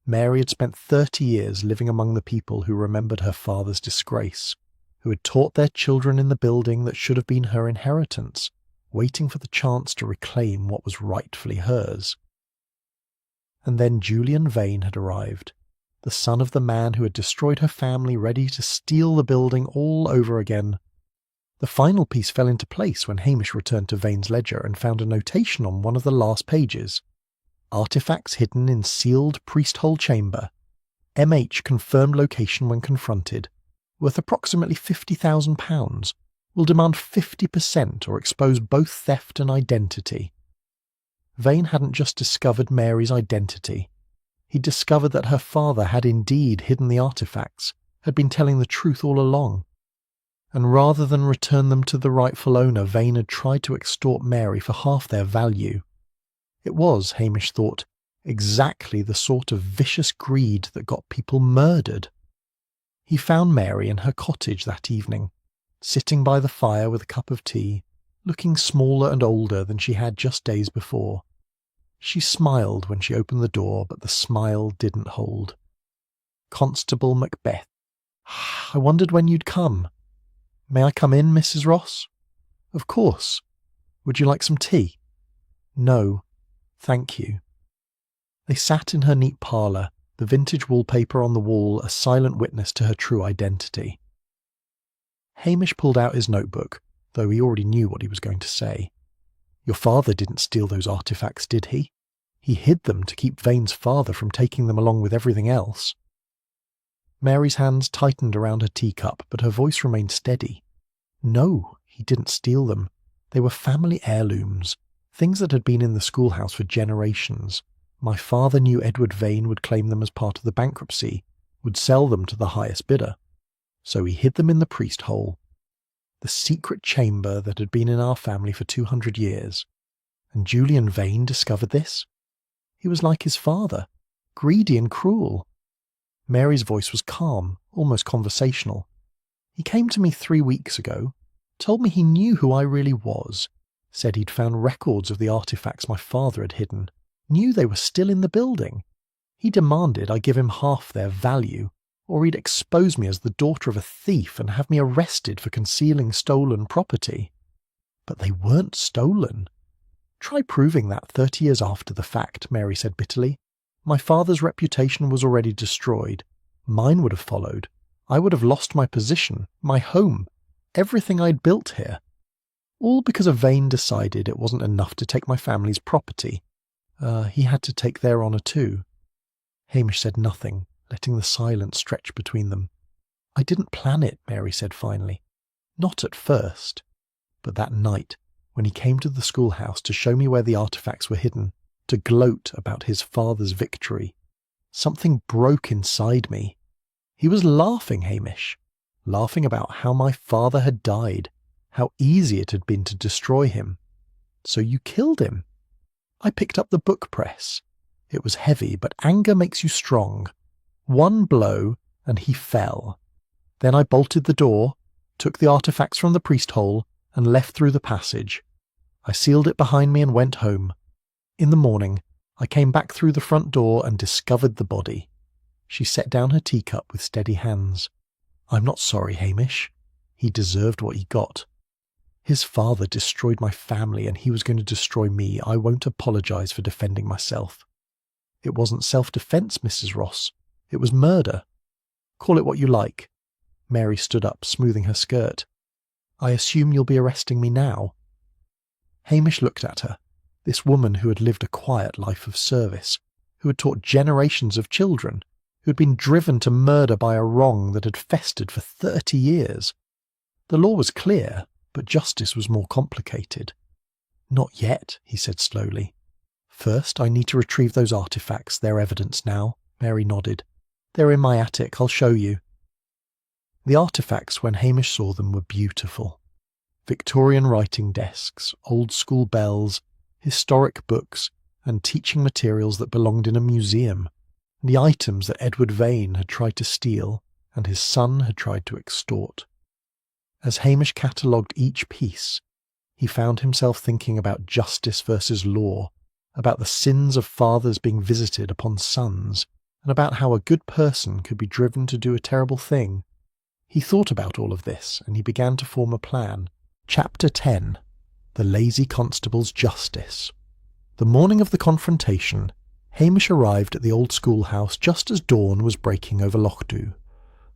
Mary had spent 30 years living among the people who remembered her father's disgrace, who had taught their children in the building that should have been her inheritance, waiting for the chance to reclaim what was rightfully hers. And then Julian Vane had arrived, the son of the man who had destroyed her family, ready to steal the building all over again. The final piece fell into place when Hamish returned to Vane's ledger and found a notation on one of the last pages. Artifacts hidden in sealed priest-hole chamber. MH confirmed location when confronted. Worth approximately £50,000. Will demand 50% or expose both theft and identity. Vane hadn't just discovered Mary's identity. He'd discovered that her father had indeed hidden the artifacts, had been telling the truth all along. And rather than return them to the rightful owner, Vane had tried to extort Mary for half their value. It was, Hamish thought, exactly the sort of vicious greed that got people murdered. He found Mary in her cottage that evening, sitting by the fire with a cup of tea, looking smaller and older than she had just days before. She smiled when she opened the door, but the smile didn't hold. "Constable Macbeth. I wondered when you'd come. May I come in, Mrs. Ross?" "Of course. Would you like some tea?" "No, thank you." They sat in her neat parlour, the vintage wallpaper on the wall a silent witness to her true identity. Hamish pulled out his notebook, though he already knew what he was going to say. "Your father didn't steal those artifacts, did he? He hid them to keep Vane's father from taking them along with everything else." Mary's hands tightened around her teacup, but her voice remained steady. "No, he didn't steal them. They were family heirlooms, things that had been in the schoolhouse for generations. My father knew Edward Vane would claim them as part of the bankruptcy, would sell them to the highest bidder. So he hid them in the priest hole, the secret chamber that had been in our family for 200 years. And Julian Vane discovered this? He was like his father, greedy and cruel." Mary's voice was calm, almost conversational. "He came to me 3 weeks ago, told me he knew who I really was, said he'd found records of the artifacts my father had hidden, knew they were still in the building. He demanded I give him half their value, or he'd expose me as the daughter of a thief and have me arrested for concealing stolen property. But they weren't stolen. Try proving that 30 years after the fact," Mary said bitterly. "My father's reputation was already destroyed. Mine would have followed. I would have lost my position, my home, everything I'd built here. All because a Vane decided it wasn't enough to take my family's property. He had to take their honour too." Hamish said nothing, letting the silence stretch between them. I didn't plan it, Mary said finally. Not at first. But that night, when he came to the schoolhouse to show me where the artifacts were hidden, to gloat about his father's victory, something broke inside me. He was laughing, Hamish. Laughing about how my father had died, how easy it had been to destroy him. So you killed him. I picked up the book press. It was heavy, but anger makes you strong. One blow, and he fell. Then I bolted the door, took the artifacts from the priest hole, and left through the passage. I sealed it behind me and went home. In the morning, I came back through the front door and discovered the body. She set down her teacup with steady hands. I'm not sorry, Hamish. He deserved what he got. His father destroyed my family and he was going to destroy me. I won't apologise for defending myself. It wasn't self-defence, Mrs. Ross. It was murder. Call it what you like. Mary stood up, smoothing her skirt. I assume you'll be arresting me now. Hamish looked at her, this woman who had lived a quiet life of service, who had taught generations of children, who had been driven to murder by a wrong that had festered for 30 years. The law was clear, but justice was more complicated. Not yet, he said slowly. First, I need to retrieve those artifacts. They're evidence now. Mary nodded. They're in my attic. I'll show you. The artifacts, when Hamish saw them, were beautiful. Victorian writing desks, old-school bells, historic books, and teaching materials that belonged in a museum. The items that Edward Vane had tried to steal and his son had tried to extort. As Hamish catalogued each piece, he found himself thinking about justice versus law, about the sins of fathers being visited upon sons, and about how a good person could be driven to do a terrible thing. He thought about all of this, and he began to form a plan. Chapter 10. The Lazy Constable's Justice. The morning of the confrontation, Hamish arrived at the old schoolhouse just as dawn was breaking over Loch Dhu.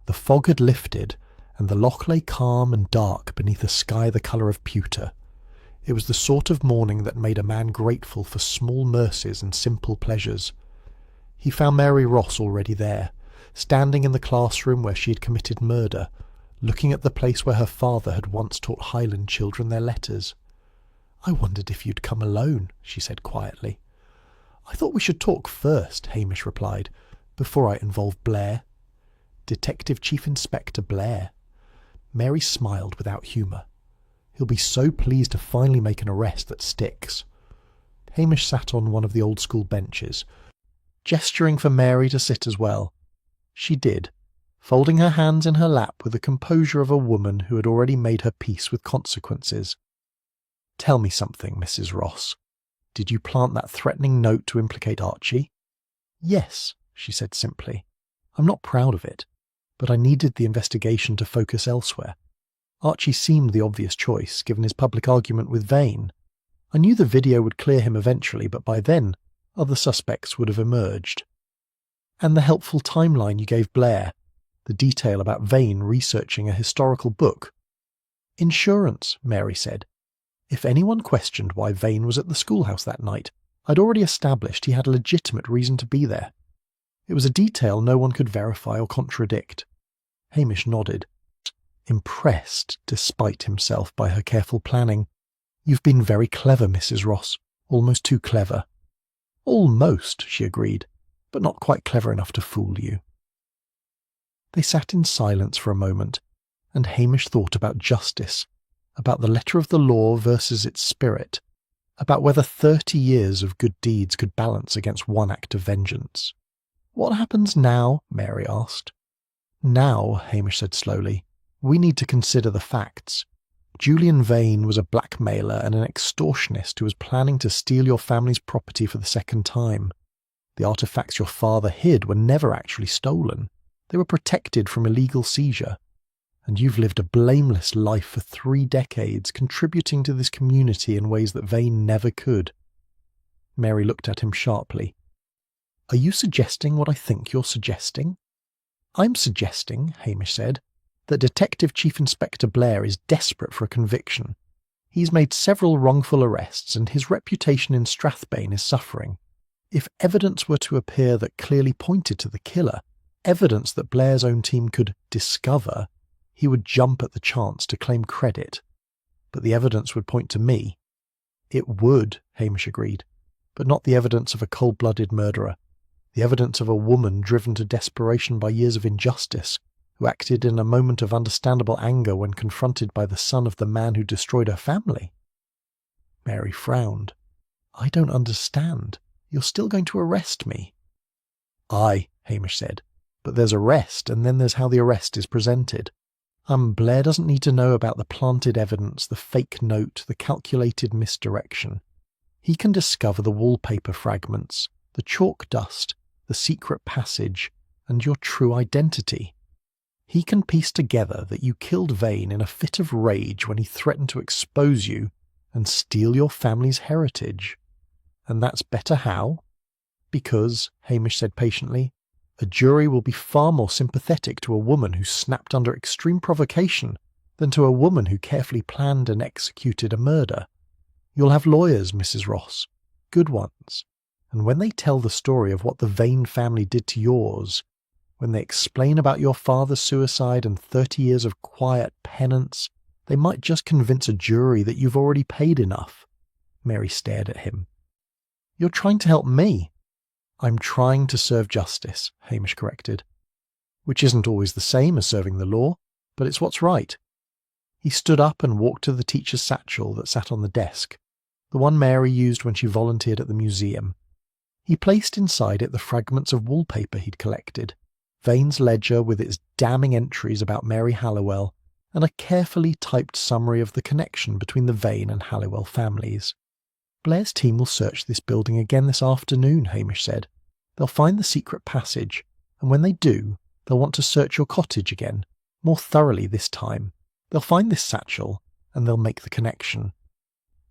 The fog had lifted, and the loch lay calm and dark beneath a sky the colour of pewter. It was the sort of morning that made a man grateful for small mercies and simple pleasures. He found Mary Ross already there, standing in the classroom where she had committed murder, looking at the place where her father had once taught Highland children their letters. "I wondered if you'd come alone," she said quietly. "I thought we should talk first," Hamish replied, "before I involve Blair." Detective Chief Inspector Blair. Mary smiled without humour. He'll be so pleased to finally make an arrest that sticks. Hamish sat on one of the old-school benches, gesturing for Mary to sit as well. She did, folding her hands in her lap with the composure of a woman who had already made her peace with consequences. "Tell me something, Mrs. Ross. Did you plant that threatening note to implicate Archie?" "Yes," she said simply. "I'm not proud of it, but I needed the investigation to focus elsewhere. Archie seemed the obvious choice, given his public argument with Vane. I knew the video would clear him eventually, but by then, other suspects would have emerged. And the helpful timeline you gave Blair, the detail about Vane researching a historical book." "Insurance," Mary said. "If anyone questioned why Vane was at the schoolhouse that night, I'd already established he had a legitimate reason to be there. It was a detail no one could verify or contradict." Hamish nodded, impressed despite himself by her careful planning. "You've been very clever, Mrs. Ross. Almost too clever." "Almost," she agreed, "but not quite clever enough to fool you." They sat in silence for a moment, and Hamish thought about justice, about the letter of the law versus its spirit, about whether 30 years of good deeds could balance against one act of vengeance. "What happens now?" Mary asked. "Now," Hamish said slowly, "we need to consider the facts. Julian Vane was a blackmailer and an extortionist who was planning to steal your family's property for the second time. The artifacts your father hid were never actually stolen. They were protected from illegal seizure. And you've lived a blameless life for 3 decades, contributing to this community in ways that Vane never could." Mary looked at him sharply. "Are you suggesting what I think you're suggesting?" "I'm suggesting," Hamish said, "that Detective Chief Inspector Blair is desperate for a conviction. He's made several wrongful arrests, and his reputation in Strathbane is suffering. If evidence were to appear that clearly pointed to the killer, evidence that Blair's own team could discover, he would jump at the chance to claim credit. But the evidence would point to me. It would, Hamish agreed, but not the evidence of a cold-blooded murderer. The evidence of a woman driven to desperation by years of injustice, who acted in a moment of understandable anger when confronted by the son of the man who destroyed her family. Mary frowned. I don't understand. You're still going to arrest me? Aye, Hamish said, but there's arrest, and then there's how the arrest is presented. Blair doesn't need to know about the planted evidence, the fake note, the calculated misdirection. He can discover the wallpaper fragments, the chalk dust, the secret passage, and your true identity. He can piece together that you killed Vane in a fit of rage when he threatened to expose you and steal your family's heritage. And that's better how? Because, Hamish said patiently, a jury will be far more sympathetic to a woman who snapped under extreme provocation than to a woman who carefully planned and executed a murder. You'll have lawyers, Mrs. Ross, good ones, and when they tell the story of what the Vane family did to yours, when they explain about your father's suicide and 30 years of quiet penance, they might just convince a jury that you've already paid enough. Mary stared at him. You're trying to help me. I'm trying to serve justice, Hamish corrected. Which isn't always the same as serving the law, but it's what's right. He stood up and walked to the teacher's satchel that sat on the desk, the one Mary used when she volunteered at the museum. He placed inside it the fragments of wallpaper he'd collected, Vane's ledger with its damning entries about Mary Halliwell, and a carefully typed summary of the connection between the Vane and Halliwell families. Blair's team will search this building again this afternoon, Hamish said. They'll find the secret passage, and when they do, they'll want to search your cottage again, more thoroughly this time. They'll find this satchel, and they'll make the connection.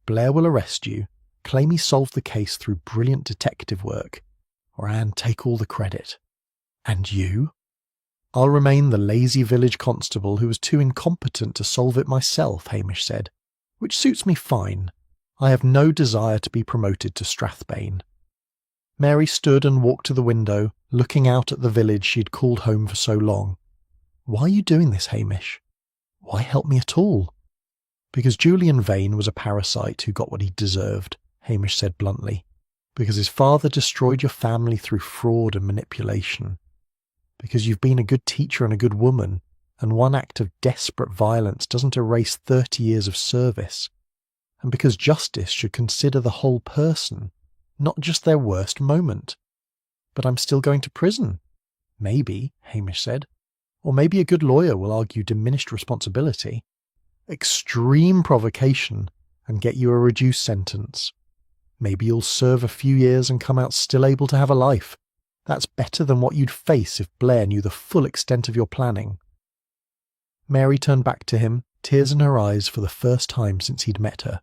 Blair will arrest you, claim he solved the case through brilliant detective work, and take all the credit. And you? I'll remain the lazy village constable who was too incompetent to solve it myself, Hamish said, which suits me fine. I have no desire to be promoted to Strathbane. Mary stood and walked to the window, looking out at the village she'd called home for so long. Why are you doing this, Hamish? Why help me at all? Because Julian Vane was a parasite who got what he deserved, Hamish said bluntly. Because his father destroyed your family through fraud and manipulation. Because you've been a good teacher and a good woman, and one act of desperate violence doesn't erase 30 years of service. And because justice should consider the whole person, not just their worst moment. But I'm still going to prison. Maybe, Hamish said. Or maybe a good lawyer will argue diminished responsibility, extreme provocation, and get you a reduced sentence. Maybe you'll serve a few years and come out still able to have a life. That's better than what you'd face if Blair knew the full extent of your planning. Mary turned back to him, tears in her eyes for the first time since he'd met her.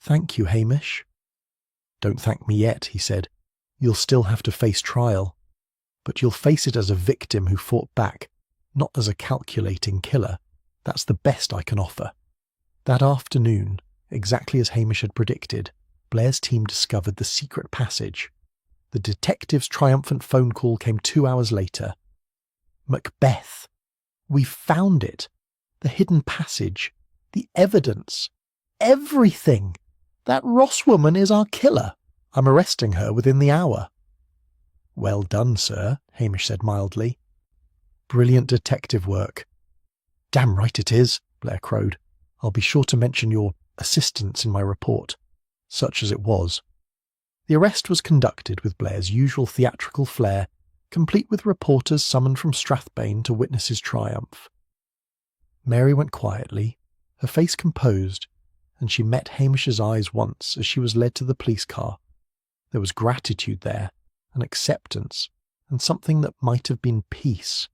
Thank you, Hamish. Don't thank me yet, he said. You'll still have to face trial. But you'll face it as a victim who fought back, not as a calculating killer. That's the best I can offer. That afternoon, exactly as Hamish had predicted, Blair's team discovered the secret passage. The detective's triumphant phone call came 2 hours later. Macbeth. We found it. The hidden passage. The evidence. Everything. That Ross woman is our killer. I'm arresting her within the hour. Well done, sir, Hamish said mildly. Brilliant detective work. Damn right it is, Blair crowed. I'll be sure to mention your assistance in my report, such as it was. The arrest was conducted with Blair's usual theatrical flair, complete with reporters summoned from Strathbane to witness his triumph. Mary went quietly, her face composed, and she met Hamish's eyes once as she was led to the police car. There was gratitude there, and acceptance, and something that might have been peace.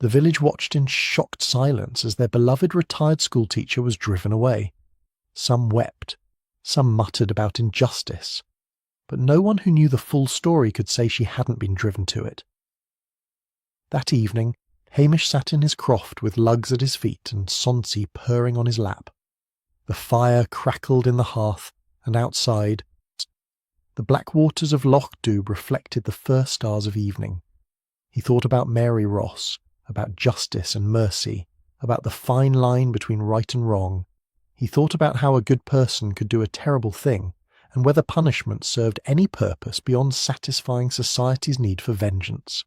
The village watched in shocked silence as their beloved retired schoolteacher was driven away. Some wept, some muttered about injustice, but no one who knew the full story could say she hadn't been driven to it. That evening, Hamish sat in his croft with lugs at his feet and Sonsi purring on his lap. The fire crackled in the hearth, and outside, The black waters of Loch Dubh reflected the first stars of evening. He thought about Mary Ross, about justice and mercy, about the fine line between right and wrong. He thought about how a good person could do a terrible thing, and whether punishment served any purpose beyond satisfying society's need for vengeance.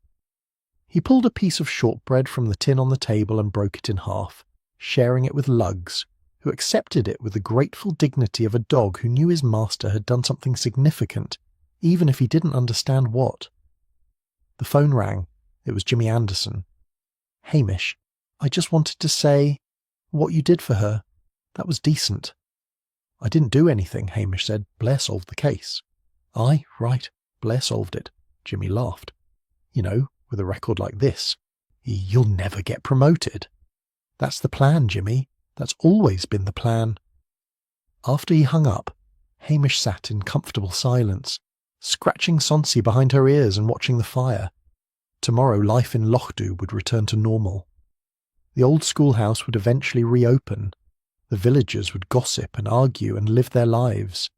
He pulled a piece of shortbread from the tin on the table and broke it in half, sharing it with Lugs, who accepted it with the grateful dignity of a dog who knew his master had done something significant, even if he didn't understand what. The phone rang. It was Jimmy Anderson. "Hamish, I just wanted to say what you did for her. That was decent." "I didn't do anything," Hamish said. "Blair solved the case." "Aye, right. Blair solved it." Jimmy laughed. "You know, with a record like this, you'll never get promoted." "That's the plan, Jimmy. That's always been the plan." After he hung up, Hamish sat in comfortable silence, scratching Sonsi behind her ears and watching the fire. Tomorrow life in Loch Dubh would return to normal. The old schoolhouse would eventually reopen. The villagers would gossip and argue and live their lives.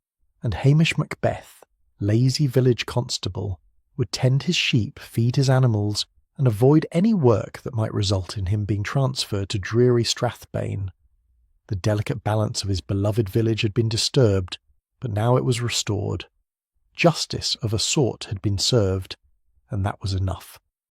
And Hamish Macbeth, lazy village constable, would tend his sheep, feed his animals, and avoid any work that might result in him being transferred to dreary Strathbane. The delicate balance of his beloved village had been disturbed, but now it was restored. Justice of a sort had been served, and that was enough.